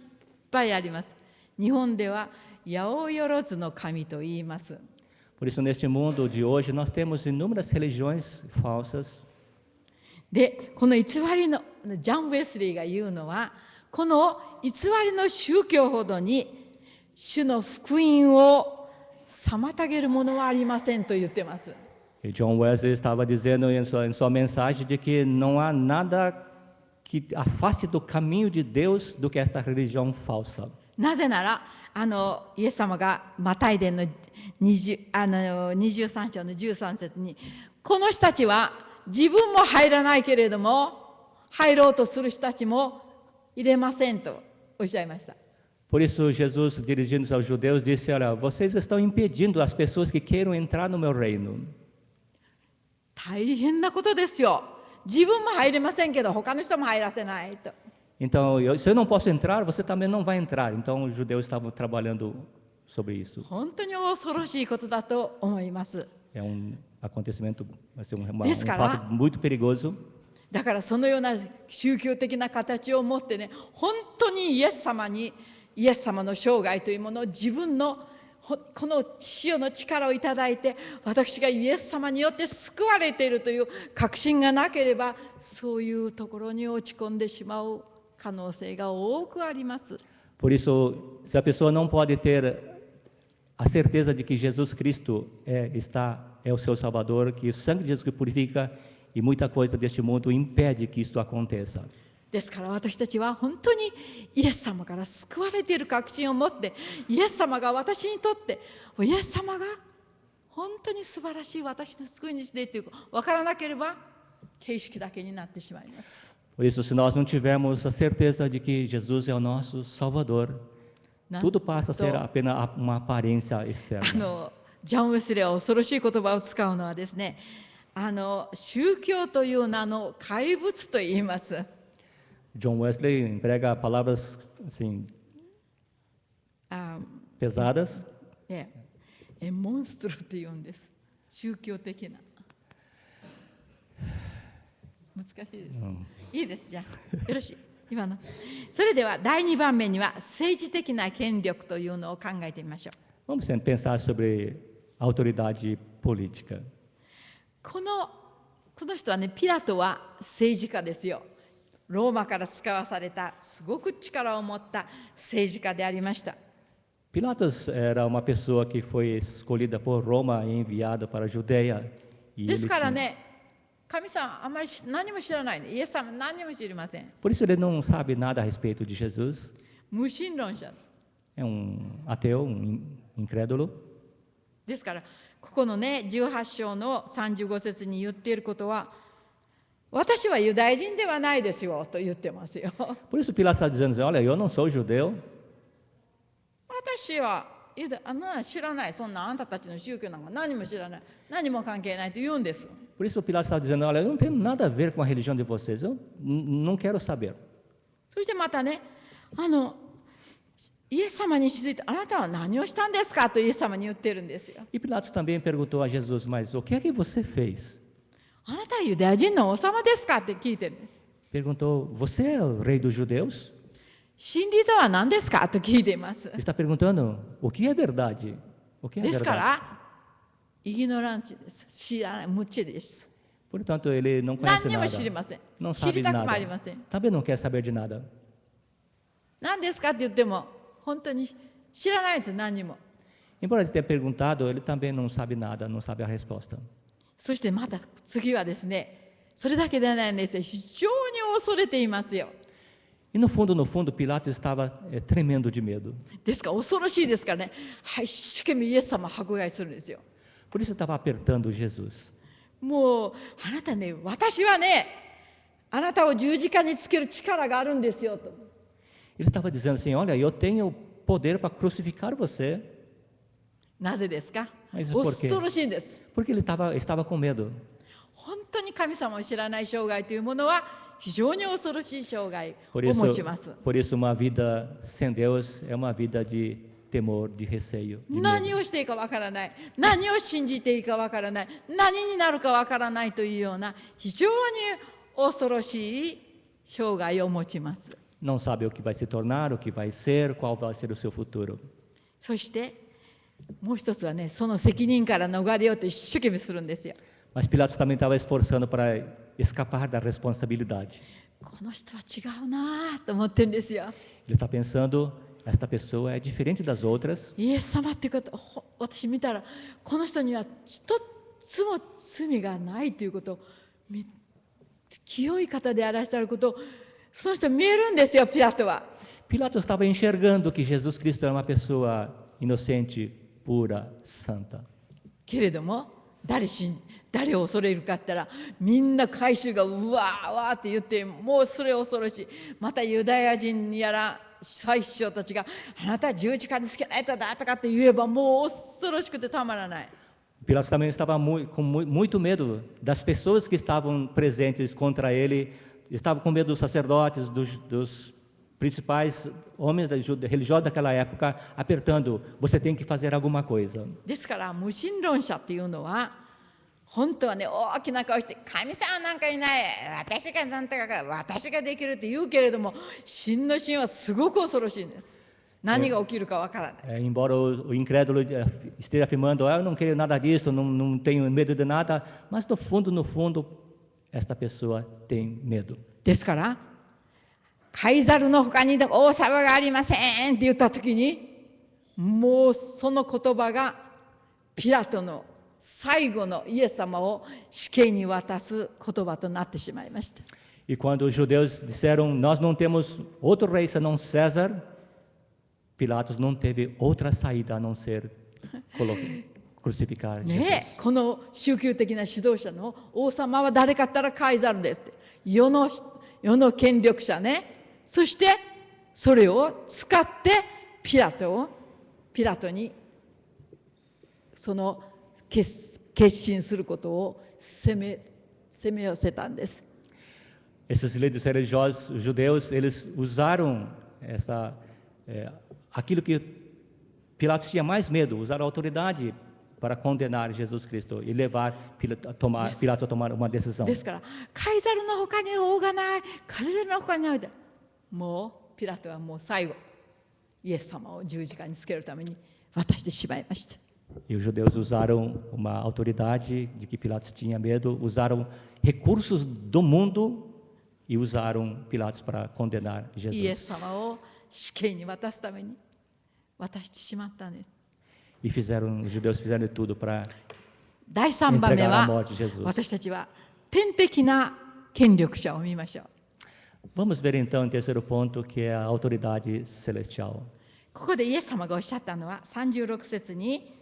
ぱいあります。日本では八百万の神と言います。 Por isso, neste mundo de hoje, nós temos inúmeras religiões falsas. で、この偽りのジャン・ウェスリーが言うのは、この偽りの宗教ほどに主の福音を妨げるものはありませんと言ってます。 E John Wesley estava dizendo em sua mensagem de que não há nada que afaste do caminho de Deus do que esta religião falsa. なぜならイエス様がマタイ伝の23章の13節にこの人たちは自分も入らないけれども入ろうとする人たちも入れませんとおっしゃいました。 Por isso, Jesus, dirigindo-se aos judeus, disse: olha, vocês estão impedindo as pessoas que queiram entrar no meu reino. 大変なことですよ。自分も入れませんけど他の人も入らせないと。 Então, se eu não posso entrar, você também não vai entrar. Então, os judeus estavam trabalhando sobre isso. 本当に恐ろしいことだと思います。 É acontecimento, assim, um Descará. fato muito perigoso. だからそのような宗教的な形を持ってね、本当にイエス様の生涯というものを自分のこの父よの力をいただいて私がイエス様によって救われているという確信がなければそういうところに落ち込んでしまう可能性が多くあります。 Por isso, se a pessoa não pode ter a certeza de que Jesus Cristo é o seu Salvador, que o sangue de Jesus que purifica e muita coisa deste mundo impede que isso aconteça. ですから私たちは本当にイエス様から救われている確信を持って、イエス様が私にとって、イエス様が本当に素晴らしい私の救い主でという分からなければ形式だけになってしまいます。 Por isso, se nós não tivermos a certeza de que Jesus é o nosso Salvador, tudo passa a ser apenas uma aparência externa. ジョン・ウェスレーは恐ろしい言葉を使うのはですね、宗教という名の怪物と言います。 John Wesley emprega palavras assim, あ pesadas. モンストロって言うんです。宗教的な。難しいです。いいです、じゃあ。よろしい。今の。それでは第2番目には政治的な権力というのを考えてみましょう。 Vamos pensar sobre autoridade política. この人はね、ピラトは政治家ですよ。ローマから使わされたすごく力を持った政治家でありました。 Pilatos era uma pessoa que foi escolhida por Roma e enviada para a Judeia. E です ele から tinha... ね、神様あまり何も知らない、イエス様何も知りません。 Por isso ele não sabe nada a respeito de Jesus. 無神論者 É ateu, incrédulo. ですから、ここのね、18章の35節に言っていることは、私はユダヤ人ではないですよと言ってますよ。 Por isso Pilatos está dizendo, olha, eu não sou judeu. 私は知らない、そんなあんたたちの宗教なんか何も知らない、何も関係ないと言うんです。 Por isso Pilatos está dizendo, olha, eu não tenho nada a ver com a religião de vocês, eu não quero saber. そしてまたね、イエス様についてあなたは何をしたんですかとイエス様に言ってるんですよ。 E Pilatos também perguntou a Jesus, mas o que é que você fez? あなたはユダヤ人の王様ですかって聞いてるんです。 Perguntou, você é o rei dos judeus? 真理とは何ですかと聞いています。 Ele está perguntando, o que é verdade? O que é ですか verdade? ら、イギノランチです。知らない、無知です。 Portanto, ele não conhece 何にも nada. 知りません。 Não 知り sabe たくもあり nada. ません。 Também não quer saber de nada. 何ですかって言っても、本当に知らないです、何にも。 Embora ele tenha perguntado, ele também não sabe nada, não sabe a resposta. そしてまた次はですね、それだけではないんですよ。非常に恐れていますよ。 E no fundo, Pilatos estava tremendo de medo. ですから恐ろしいですからね、はい、一生懸命イエス様を迫害するんですよ。 Por isso estava apertando Jesus. もうあなたね、私はね、あなたを十字架につける力があるんですよと。 Ele estava dizendo assim, olha, eu tenho poder para crucificar você. なぜですか？ Mas por quê? 恐ろしいんです。 Porque ele estava com medo. 本当に神様を知らない生涯というものは非常に恐ろしい生涯 Por を持ちます。 isso uma vida sem Deus é uma vida de temor, de receio. De 何 medo. をしていいかわからない、何を信じていいかわからない、何になるかわからないというような非常に恐ろしい生涯を持ちます。 Não sabe o que vai se tornar, o que vai ser, qual vai ser o seu futuro. そしてもう一つはね、その責任から逃れようと一生懸命するんですよ。 Mas Pilatos também estava esforçando para escapar da responsabilidade. この人は違うなと思ってるんですよ。 Ele está pensando, esta pessoa é diferente das outras. イエス様っていうこと私見たらこの人には一つも罪がないということを清い方であらっしゃることをその人見えるんですよ、ピラトは。 Pilatos estava enxergando que Jesus Cristo era uma pessoa inocente, pura, santa. けれども誰を恐れるかって言ったらみんな回収がうわーわーって言ってもうそれ恐ろしい。またユダヤ人やら祭司長たちがあなたは十字架につけないとだとかって言えばもう恐ろしくてたまらない。 Pilatos também estava com muito medo das pessoas que estavam presentes contra ele. Estava com medo dos sacerdotes, dos principais homens religiosos daquela época, apertando, você tem que fazer alguma coisa. ですから無神論者っていうのは本当はね、大きな顔して神様なんかいない、私がなんとか私ができるって言うけれども、真の神はすごく恐ろしいんです。何が起きるかわからない。 Embora o incrédulo esteja afirmando, eu não quero nada disso, não tenho medo de nada, mas no fundo, esta pessoa tem medo. ですからカイザルの他に王様がありませんって言った時にもうその言葉がピラトの最後のイエス様を死刑に渡す言葉となってしまいました。 E quando os judeus disseram, nós não temos outro rei senão César, Pilatos não teve outra saída a não ser crucificar ね Jesus. え、この宗教的な指導者の王様は誰かって言ったらカイザルですって世の権力者ね。そしてそれを使ってピラトにその決心することを責め寄せたんです。 Esses líderes religiosos judeus, eles usaram aquilo que Pilatos tinha mais medo, usaram a autoridade para condenar Jesus Cristo e levar Pilatos a tomar uma decisão. ですからカイザルの他に王がない、カイザルの他にないで、もうピラトはもう最後イエス様を十字架につけるために渡してしまいました。 E os judeus usaram uma autoridade de que Pilatos tinha medo, usaram recursos do mundo e usaram Pilatos para condenar イエス Jesus. 様を死刑に渡すために渡してしまったんです。 E os judeus fizeram de tudo para 第3番目 entregar a は morte de Jesus. 私たちは天的な権力者を見ましょう。 Vamos ver então em terceiro ponto, que é a autoridade celestial. ここでイエス様がおっしゃったのは36節に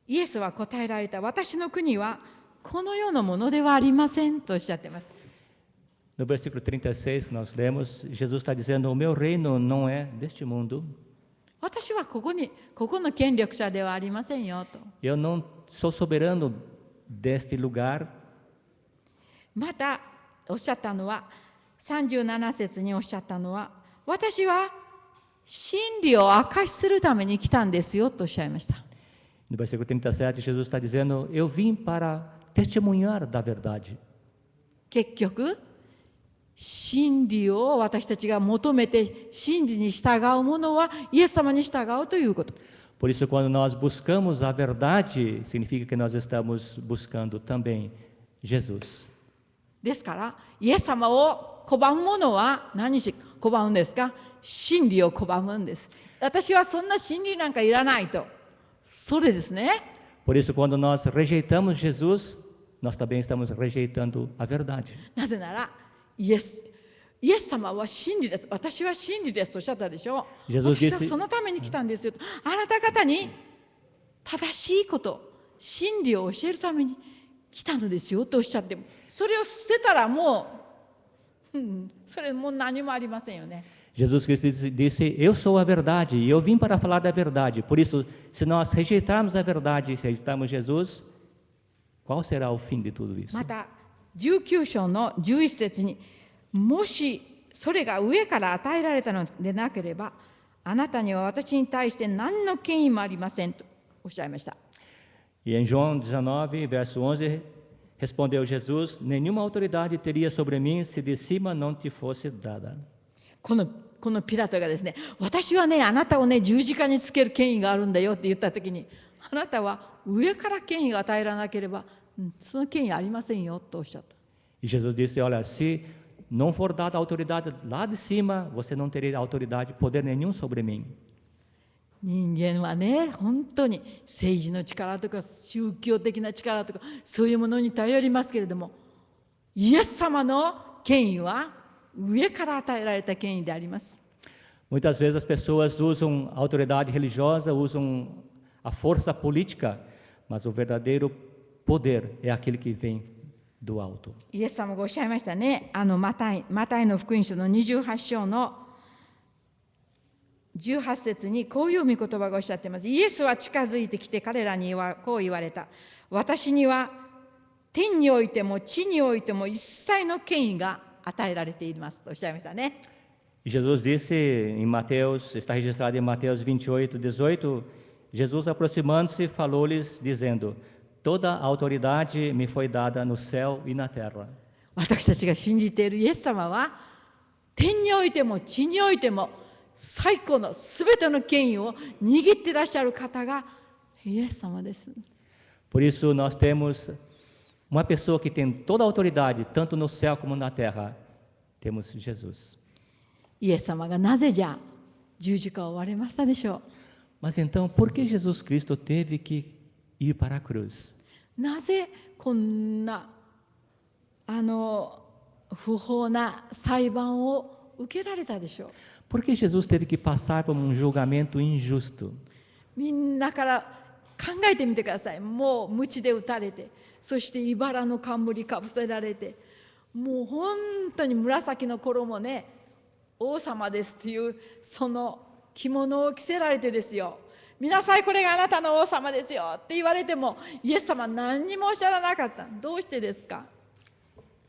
イエスは答えられた。私の国はこの世のものではありませんとおっしゃっています。 No versículo 36 que nós lemos, Jesus está dizendo, o meu reino não é deste mundo. 私はここの権力者ではありませんよと。 Eu não sou soberano deste lugar. またおっしゃったのは37節におっしゃったのは私は真理を明かしするために来たんですよとおっしゃいました。 No versículo 37, Jesus está dizendo, eu vim para testemunhar da verdade. 結局真理を私たちが求めて真理に従うものはイエス様に従うということ。 Por isso, quando nós buscamos a verdade, significa que nós estamos buscando também Jesus. ですからイエス様を拒む者は何し拒むんですか？真理を拒むんです。私はそんな真理なんかいらないと。それですね。 Por isso, quando nós rejeitamos Jesus, nós também estamos rejeitando a verdade. なぜならイエス様は真理です。私は真理ですとおっしゃったでしょ。 Jesus 私は disse, そのために来たんですよ。あなた方に正しいこと、真理を教えるために来たのですよとおっしゃって、それを捨てたらもう、それもう何もありませんよね。 Jesus Cristo disse, eu sou a verdade e eu vim para falar da verdade. Por isso, se nós rejeitarmos a verdade, se rejeitarmos Jesus, qual será o fim de tudo isso? また19章の11節にもしそれが上から与えられたのでなければあなたには私に対して何の権威もありませんとおっしゃいました。 E em João 19, verso 11, respondeu Jesus, nenhuma autoridade teria sobre mim se de cima não te fosse dada. このピラトがですね、私はねあなたをね十字架につける権威があるんだよって言った時にあなたは上から権威が与えられなければその権威ありませんよとおっしゃった。 E Jesus disse, olha, se não for dada a autoridade lá de cima, você não teria autoridade, poder nenhum sobre mim. 人間はね本当に政治の力とか宗教的な力とかそういうものに頼りますけれどもイエス様の権威は上から与えられた権威であります。 Muitas vezes as pessoas usam a autoridade religiosa, usam a força política, mas o verdadeiro poder é aquele que vem do alto. イエス様がおっしゃいましたね。マタイの福音書の28章の18節にこういう御言葉がおっしゃっています。イエスは近づいてきて彼らにこう言われた。私には天においても地においても一切の権威が与えられていますとおっしゃいましたね。 E Jesus disse em Mateus, está registrado em Mateus 28, 18, Jesus aproximando-se falou-lhes dizendo, toda a autoridade me foi dada no céu e na terra. 私たちが信じているイエス様は天においても地においても最高のすべての権威を握っていらっしゃる方がイエス様です。 Por isso nós temos uma pessoa que tem toda a autoridade, tanto no céu como na terra, temos Jesus. イエス様がなぜじゃあ十字架を追われましたでしょう。Mas então, por que Jesus Cristo teve que ir para a cruz? なぜこんな不法な裁判を受けられたでしょう。 Por que Jesus teve que passar por julgamento injusto? みんなから考えてみてください。もう鞭で打たれて、そして茨の冠かぶせられて、もう本当に紫の衣ね、王様ですっていうその着物を着せられてですよ。見なさい、これがあなたの王様ですよって言われても、イエス様は何にもおっしゃらなかった。どうしてですか？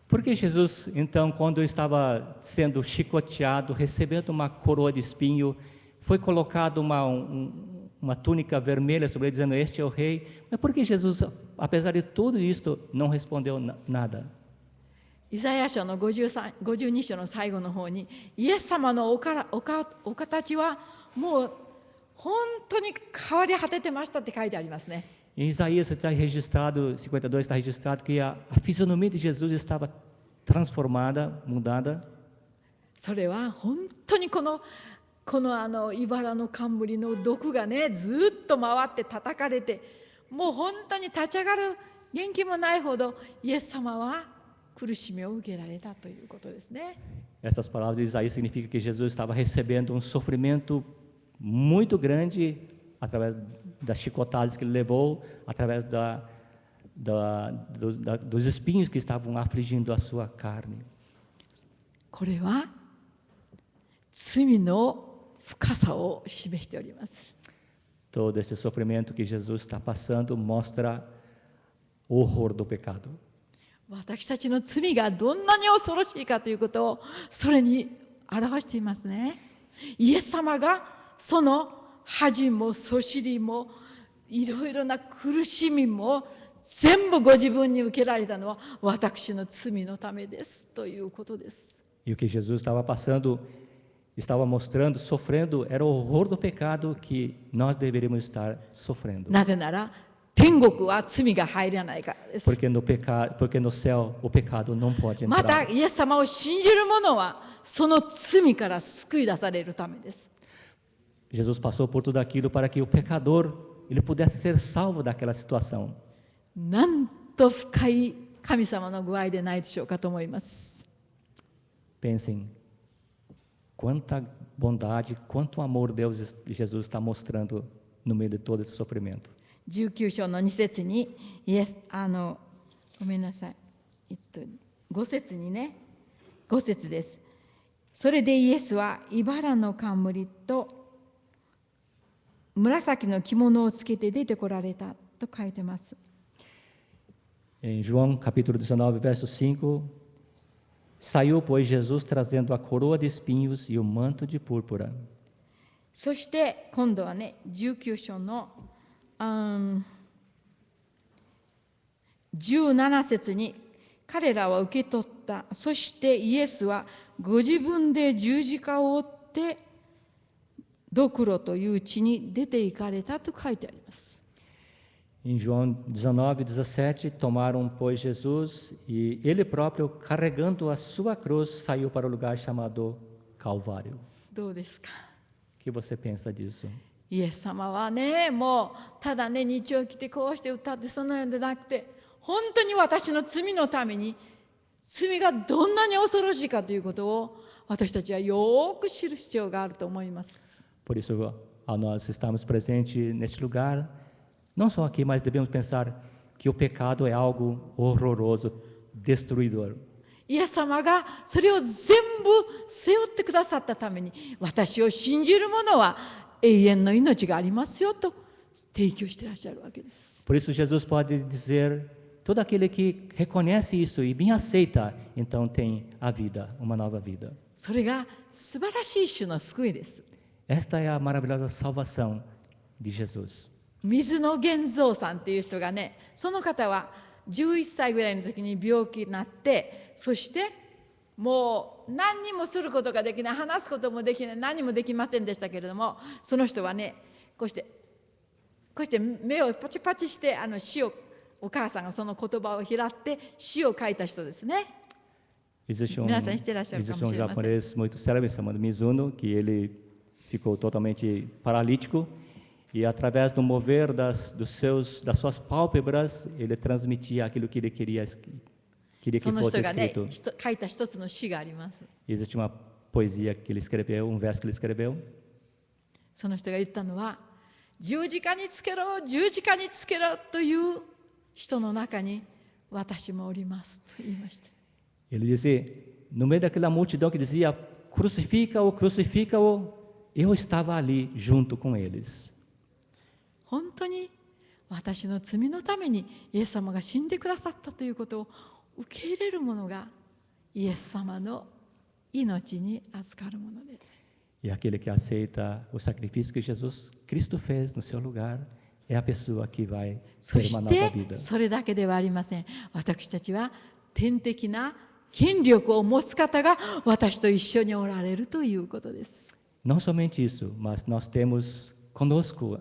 Por que Jesus, então, quando estava sendo chicoteado, recebendo uma coroa de espinho, foi colocado uma túnica vermelha sobre ele, dizendo, este é o rei? Mas por que Jesus, apesar de tudo isto, não respondeu nada? イザヤ書の52章の最後の方に、イエス様のお形はもう本当に変わり果ててましたって書いてありますね。 Em Isaías está registrado, 52 está registrado que a fisionomia de Jesus estava transformada, mudada. それは本当にこの茨の冠の毒がね、ずっと回って叩かれて、もう本当に立ち上がる元気もないほどイエス様は苦しみを受けられたということですね。 Essas palavras de Isaías significam que Jesus estava recebendo sofrimento muito grande através das chicotadas que ele levou, através dos espinhos que estavam afligindo a sua carne. これは罪の深さを示しております。 Todo esse sofrimento que Jesus está passando mostra o horror do pecado. 私たちの罪がどんなに恐ろしいかということをそれに表していますね。イエス様がその恥もそしりもいろいろな苦しみも全部ご自分に受けられたのは私の罪のためですということです。 E o que Jesus estava passando, estava mostrando, sofrendo, era o horror do pecado que nós deveríamos estar sofrendo. なぜなら天国は罪が入らないからです。 Porque no céu o pecado não pode また entrar. イエス様を信じる者はその罪から救い出されるためです。 Jesus passou por tudo aquilo para que o pecador ele pudesse ser salvo daquela situação. なんと深い神様の具合でないでしょうかと思います。 Pensem quanta bondade, quanto amor Jesus está mostrando no meio de todo esse sofrimento. 19章の2節にごめんなさい、5節にね、5節です。それでイエスは茨の冠と紫の着物をつけて出てこられたと書いてます。 Em João capítulo 19, verso 5, saiu, pois, Jesus trazendo a coroa de espinhos e o manto de púrpura. そして今度はね、19章の17節に彼らは受け取った。そしてイエスはご自分で十字架を追ってドクロという地に出て行かれたと書いてあります。 Em João 19, 17, tomaram, pois, Jesus e ele próprio, carregando a sua cruz, saiu para o lugar chamado Calvário. どうですか？ O que você pensa disso? イエス様はね、もうただね、日を着てこうして歌ってそのようでなくて、本当に私の罪のために罪がどんなに恐ろしいかということを私たちはよく知る必要があると思います。 Por isso, ao nós estamos presentes neste lugar, não só aqui, mas devemos pensar que o pecado é algo horroroso, destruidor. イエス様がそれを全部背負ってくださったために、私を信じる者は永遠の命がありますよと提供していらっしゃるわけです。 Por isso, Jesus pode dizer, todo aquele que reconhece isso e me aceita, então tem a vida, uma nova vida. それが素晴らしい種の救いです。 Esta é a maravilhosa salvação de Jesus. 水野源三さんっていう人がね、その方は11歳ぐらいの時に病気になって、そしてもう何にもすることができない、話すこともできない、何もできませんでしたけれども、その人はね、こうして目をパチパチして詩を、お母さんがその言葉を拾って詩を書いた人ですね。 Existe um 皆さん知ってらっしゃるかもしれません。 japonês muito célebre chamado Mizuno, que ele ficou totalmente paralítico E através do mover das suas pálpebras, ele transmitia aquilo que ele queria que その fosse 人がね escrito. 書いた一つの詩があります。 Existe uma poesia que ele escreveu, um verso que ele escreveu. その人が言ったのは、十字架につけろ、十字架につけろという人の中に私もおりますと言いました。 Ele dizia, no meio daquela multidão que dizia, crucifica-o, crucifica-o, eu estava ali junto com eles. 本当に私の罪のためにイエス様が死んでくださったということを受け入れる者がイエス様の命に預かるものです。 E aquele que aceita o sacrifício que Jesus Cristo fez no seu lugar é a pessoa que vai そ ter し uma nova て vida. それだけではありません。私たちは天的な権力を持つ方が私と一緒におられるということです。 Não somente isso, mas nós temos conosco,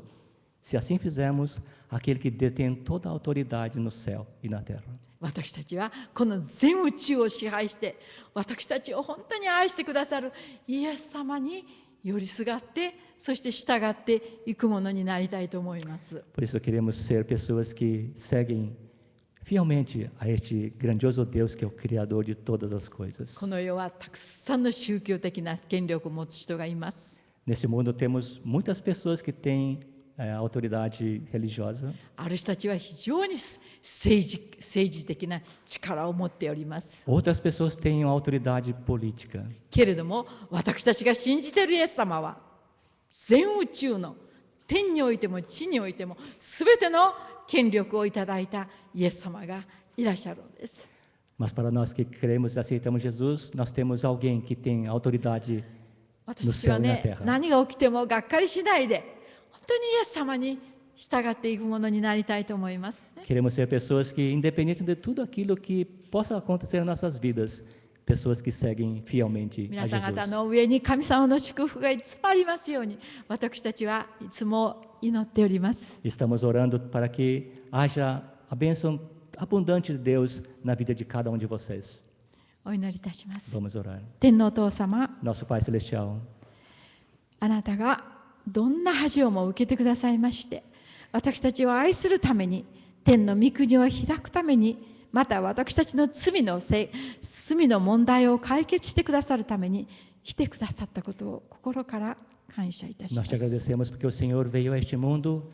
se assim fizermos, aquele que detém toda a autoridade no céu e na terra. 私たちはこの全宇宙を支配して私たちを本当に愛してくださるイエス様に寄りすがってそして従っていくものになりたいと思います。 Por isso queremos ser pessoas que seguem fielmente a este grandioso Deus que é o Criador de todas as coisas. この世はたくさんの宗教的な権力を持つ人がいます。 Nesse mundo temos muitas pessoas que têm autoridade religiosa. ある人たちは非常に政治的な力を持っております。 Outras pessoas têm autoridade política. けれども私たちが信じているイエス様は全宇宙の天においても地においても全ての権力をいただいたイエス様がいらっしゃるのです。 Mas para nós que cremos e aceitamos Jesus, nós temos alguém que tem autoridade 私たちはね、何が起きてもがっかりしないで本当にイエス様に従っていくものになりたいと思います、ね。 Queremos ser pessoas que, independente de tudo aquilo que possa acontecer em nossas vidas, pessoas que seguem fielmente a 皆さん方 Jesus. の上に神様の祝福がいつもありますように私たちはいつも祈っております。 Estamos orando para que haja a bênção abundante de Deus na vida de cada um de vocês. お祈りいたします。 Vamos orar. 天のお父様、 Nosso Pai Celestial, あなたがどんな恥をも受けてくださいまして私たちを愛するために天の御国を開くためにまた私たちの罪の問題を解決してくださるために来てくださったことを心から感謝いたしま nós te す。 agradecemos porque o Senhor veio a este mundo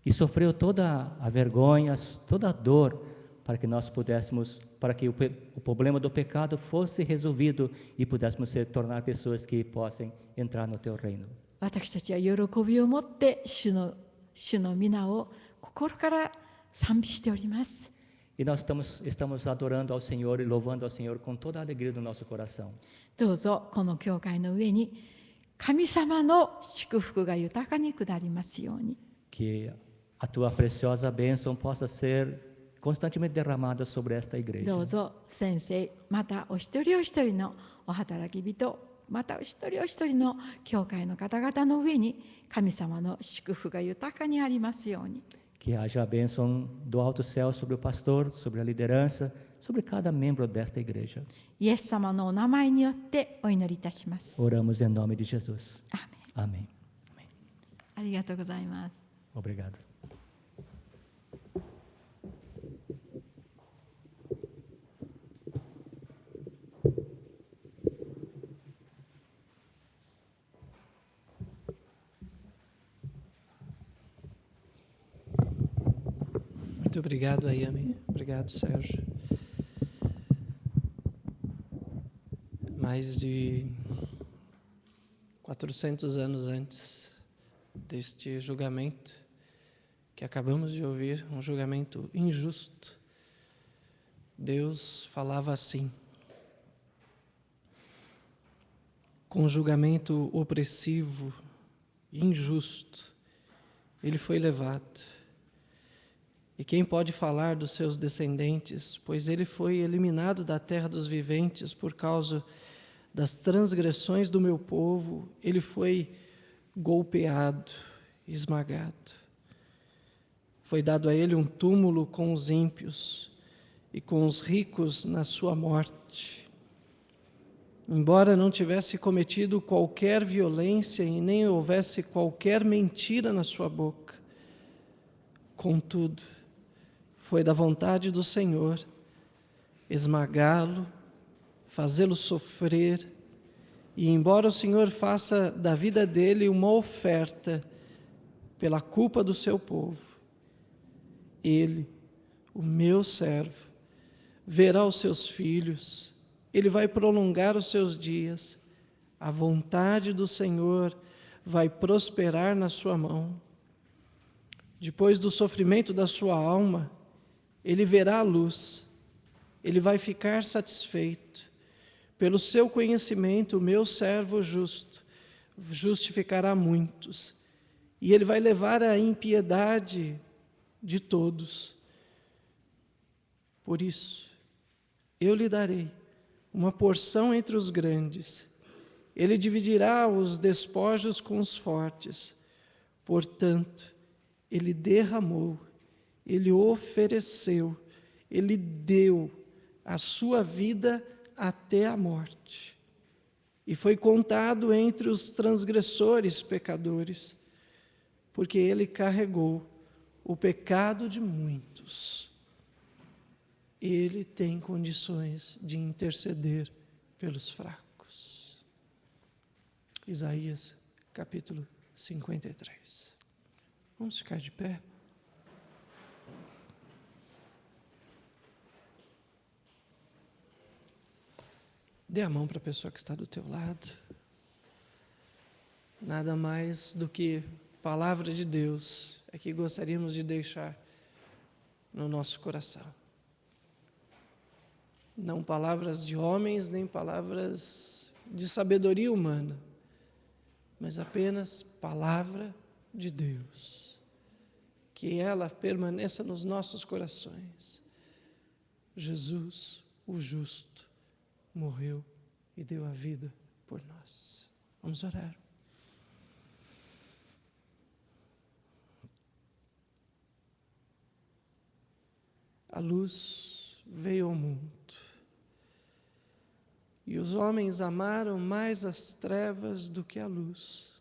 e sofreu toda a vergonha, toda a dor, para que nós pudéssemos, para que o problema do pecado fosse resolvido e pudéssemos se tornar pessoas que possam entrar no teu reino. 私たちは喜びを持って主の皆を心から賛美しております。 E nós estamos adorando ao Senhor e louvando ao Senhor com toda a alegria do nosso coração. どうぞこの教会の上に神様の祝福が豊かに下りますように。 Que a tua preciosa bênção possa ser constantemente derramada sobre esta igreja. どうぞ先生またお一人お一人のお働き人またお一人お一人の教会の方々の上に神様の祝福が豊かにありますように。 Que haja a bênção do alto céu sobre o pastor, sobre a liderança, sobre cada membro desta igreja. イエス様のお名前によってお祈りいたします。 Oramos em nome de Jesus. アーメン。 Amém. ありがとうございます。 Obrigado. Muito obrigado, Ayami. Obrigado, Sérgio. Mais de 400 anos antes deste julgamento que acabamos de ouvir, um julgamento injusto, Deus falava assim: com um julgamento opressivo, injusto, ele foi levado. E quem pode falar dos seus descendentes? Pois ele foi eliminado da terra dos viventes por causa das transgressões do meu povo, ele foi golpeado, esmagado. Foi dado a ele um túmulo com os ímpios e com os ricos na sua morte. embora não tivesse cometido qualquer violência e nem houvesse qualquer mentira na sua boca. Contudo, foi da vontade do Senhor esmagá-lo, fazê-lo sofrer, e embora o Senhor faça da vida dele uma oferta pela culpa do seu povo, ele, o meu servo, verá os seus filhos, ele vai prolongar os seus dias, a vontade do Senhor vai prosperar na sua mão. Depois do sofrimento da sua alma, ele verá a luz, ele vai ficar satisfeito. Pelo seu conhecimento, o meu servo justo justificará muitos, e ele vai levar a impiedade de todos. Por isso, eu lhe darei uma porção entre os grandes, ele dividirá os despojos com os fortes. Portanto, ele derramou, ele ofereceu, ele deu a sua vida até a morte. E foi contado entre os transgressores pecadores, porque ele carregou o pecado de muitos. Ele tem condições de interceder pelos fracos. Isaías, capítulo 53. Vamos ficar de pé. Dê a mão para a pessoa que está do teu lado. Nada mais do que palavra de Deus é que gostaríamos de deixar no nosso coração. Não palavras de homens, nem palavras de sabedoria humana, mas apenas palavra de Deus. Que ela permaneça nos nossos corações. Jesus, o justo, morreu e deu a vida por nós. Vamos orar. A luz veio ao mundo, e os homens amaram mais as trevas do que a luz.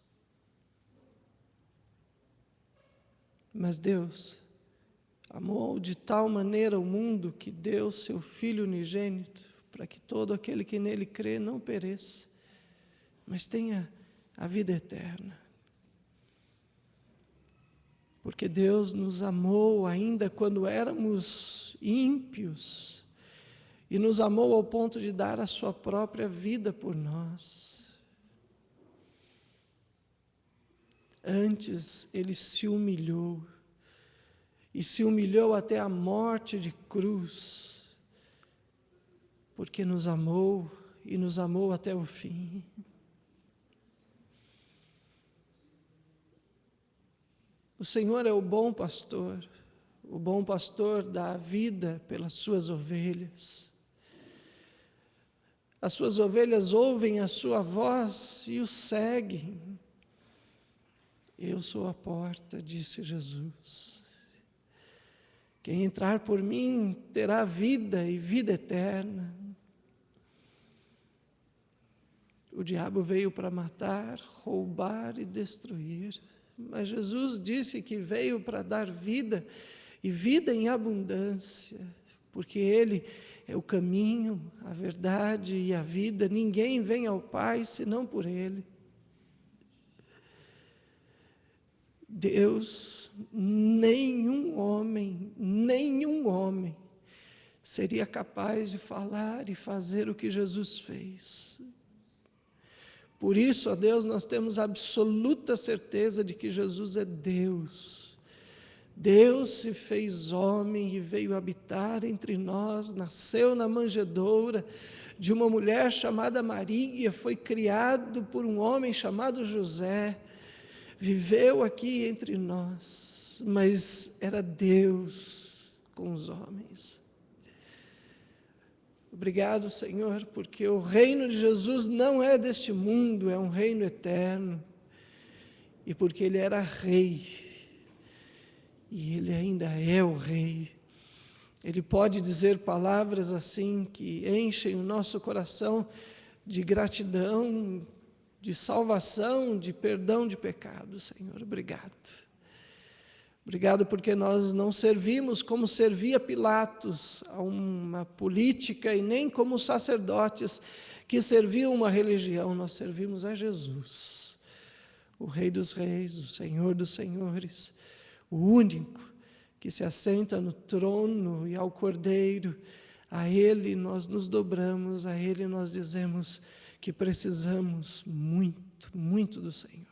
Mas Deus amou de tal maneira o mundo que deu seu Filho unigênito, para que todo aquele que nele crê não pereça, mas tenha a vida eterna. Porque Deus nos amou ainda quando éramos ímpios, e nos amou ao ponto de dar a sua própria vida por nós. Antes ele se humilhou, e se humilhou até a morte de cruz, porque nos amou e nos amou até o fim. O Senhor é o bom pastor dá a vida pelas suas ovelhas. As suas ovelhas ouvem a sua voz e o seguem. Eu sou a porta, disse Jesus. Quem entrar por mim terá vida e vida eterna. O diabo veio para matar, roubar e destruir. Mas Jesus disse que veio para dar vida, e vida em abundância, porque Ele é o caminho, a verdade e a vida. Ninguém vem ao Pai senão por Ele. Deus, nenhum homem seria capaz de falar e fazer o que Jesus fez. Por isso, ó Deus, nós temos absoluta certeza de que Jesus é Deus. Deus se fez homem e veio habitar entre nós, nasceu na manjedoura de uma mulher chamada Maria, foi criado por um homem chamado José, viveu aqui entre nós, mas era Deus com os homens. Obrigado, Senhor, porque o reino de Jesus não é deste mundo, é um reino eterno. E porque Ele era rei, e Ele ainda é o rei, Ele pode dizer palavras assim que enchem o nosso coração de gratidão, de salvação, de perdão de pecados, Senhor. Obrigado. Obrigado porque nós não servimos como servia Pilatos, a uma política, e nem como sacerdotes que serviam uma religião. Nós servimos a Jesus, o Rei dos Reis, o Senhor dos Senhores, o único que se assenta no trono, e ao Cordeiro. A Ele nós nos dobramos, a Ele nós dizemos que precisamos muito, muito do Senhor.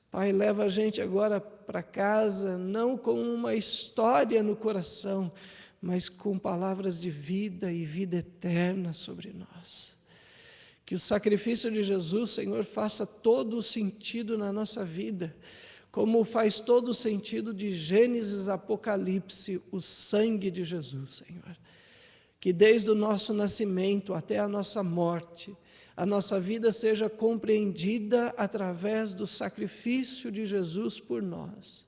Pai, leva a gente agora para casa, não com uma história no coração, mas com palavras de vida e vida eterna sobre nós. Que o sacrifício de Jesus, Senhor, faça todo o sentido na nossa vida, como faz todo o sentido de Gênesis, Apocalipse, o sangue de Jesus, Senhor. Que desde o nosso nascimento até a nossa morte, a nossa vida seja compreendida através do sacrifício de Jesus por nós.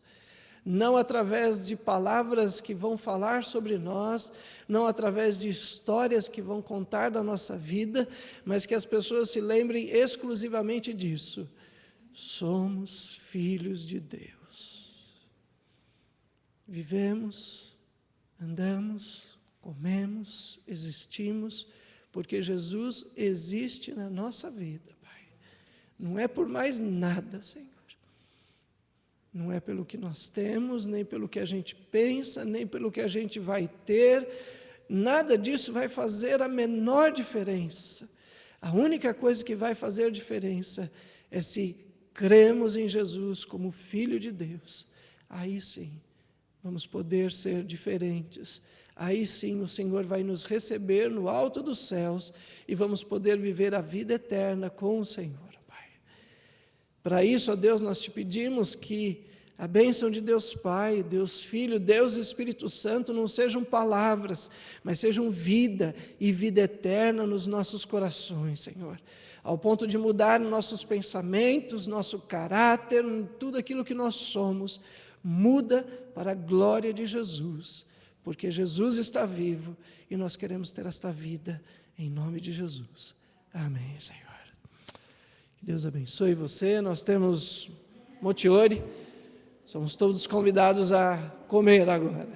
Não através de palavras que vão falar sobre nós, não através de histórias que vão contar da nossa vida, mas que as pessoas se lembrem exclusivamente disso. Somos filhos de Deus. Vivemos, andamos, comemos, existimos, porque Jesus existe na nossa vida, Pai. Não é por mais nada, Senhor. Não é pelo que nós temos, nem pelo que a gente pensa, nem pelo que a gente vai ter. Nada disso vai fazer a menor diferença. A única coisa que vai fazer diferença é se cremos em Jesus como Filho de Deus. Aí sim, vamos poder ser diferentes. Aí sim o Senhor vai nos receber no alto dos céus e vamos poder viver a vida eterna com o Senhor, Pai. Para isso, ó Deus, nós te pedimos que a bênção de Deus Pai, Deus Filho, Deus Espírito Santo não sejam palavras, mas sejam vida e vida eterna nos nossos corações, Senhor. Ao ponto de mudar nossos pensamentos, nosso caráter, tudo aquilo que nós somos, muda para a glória de Jesus. Porque Jesus está vivo e nós queremos ter esta vida em nome de Jesus. Amém, Senhor. Que Deus abençoe você. Nós temos motiori, somos todos convidados a comer agora.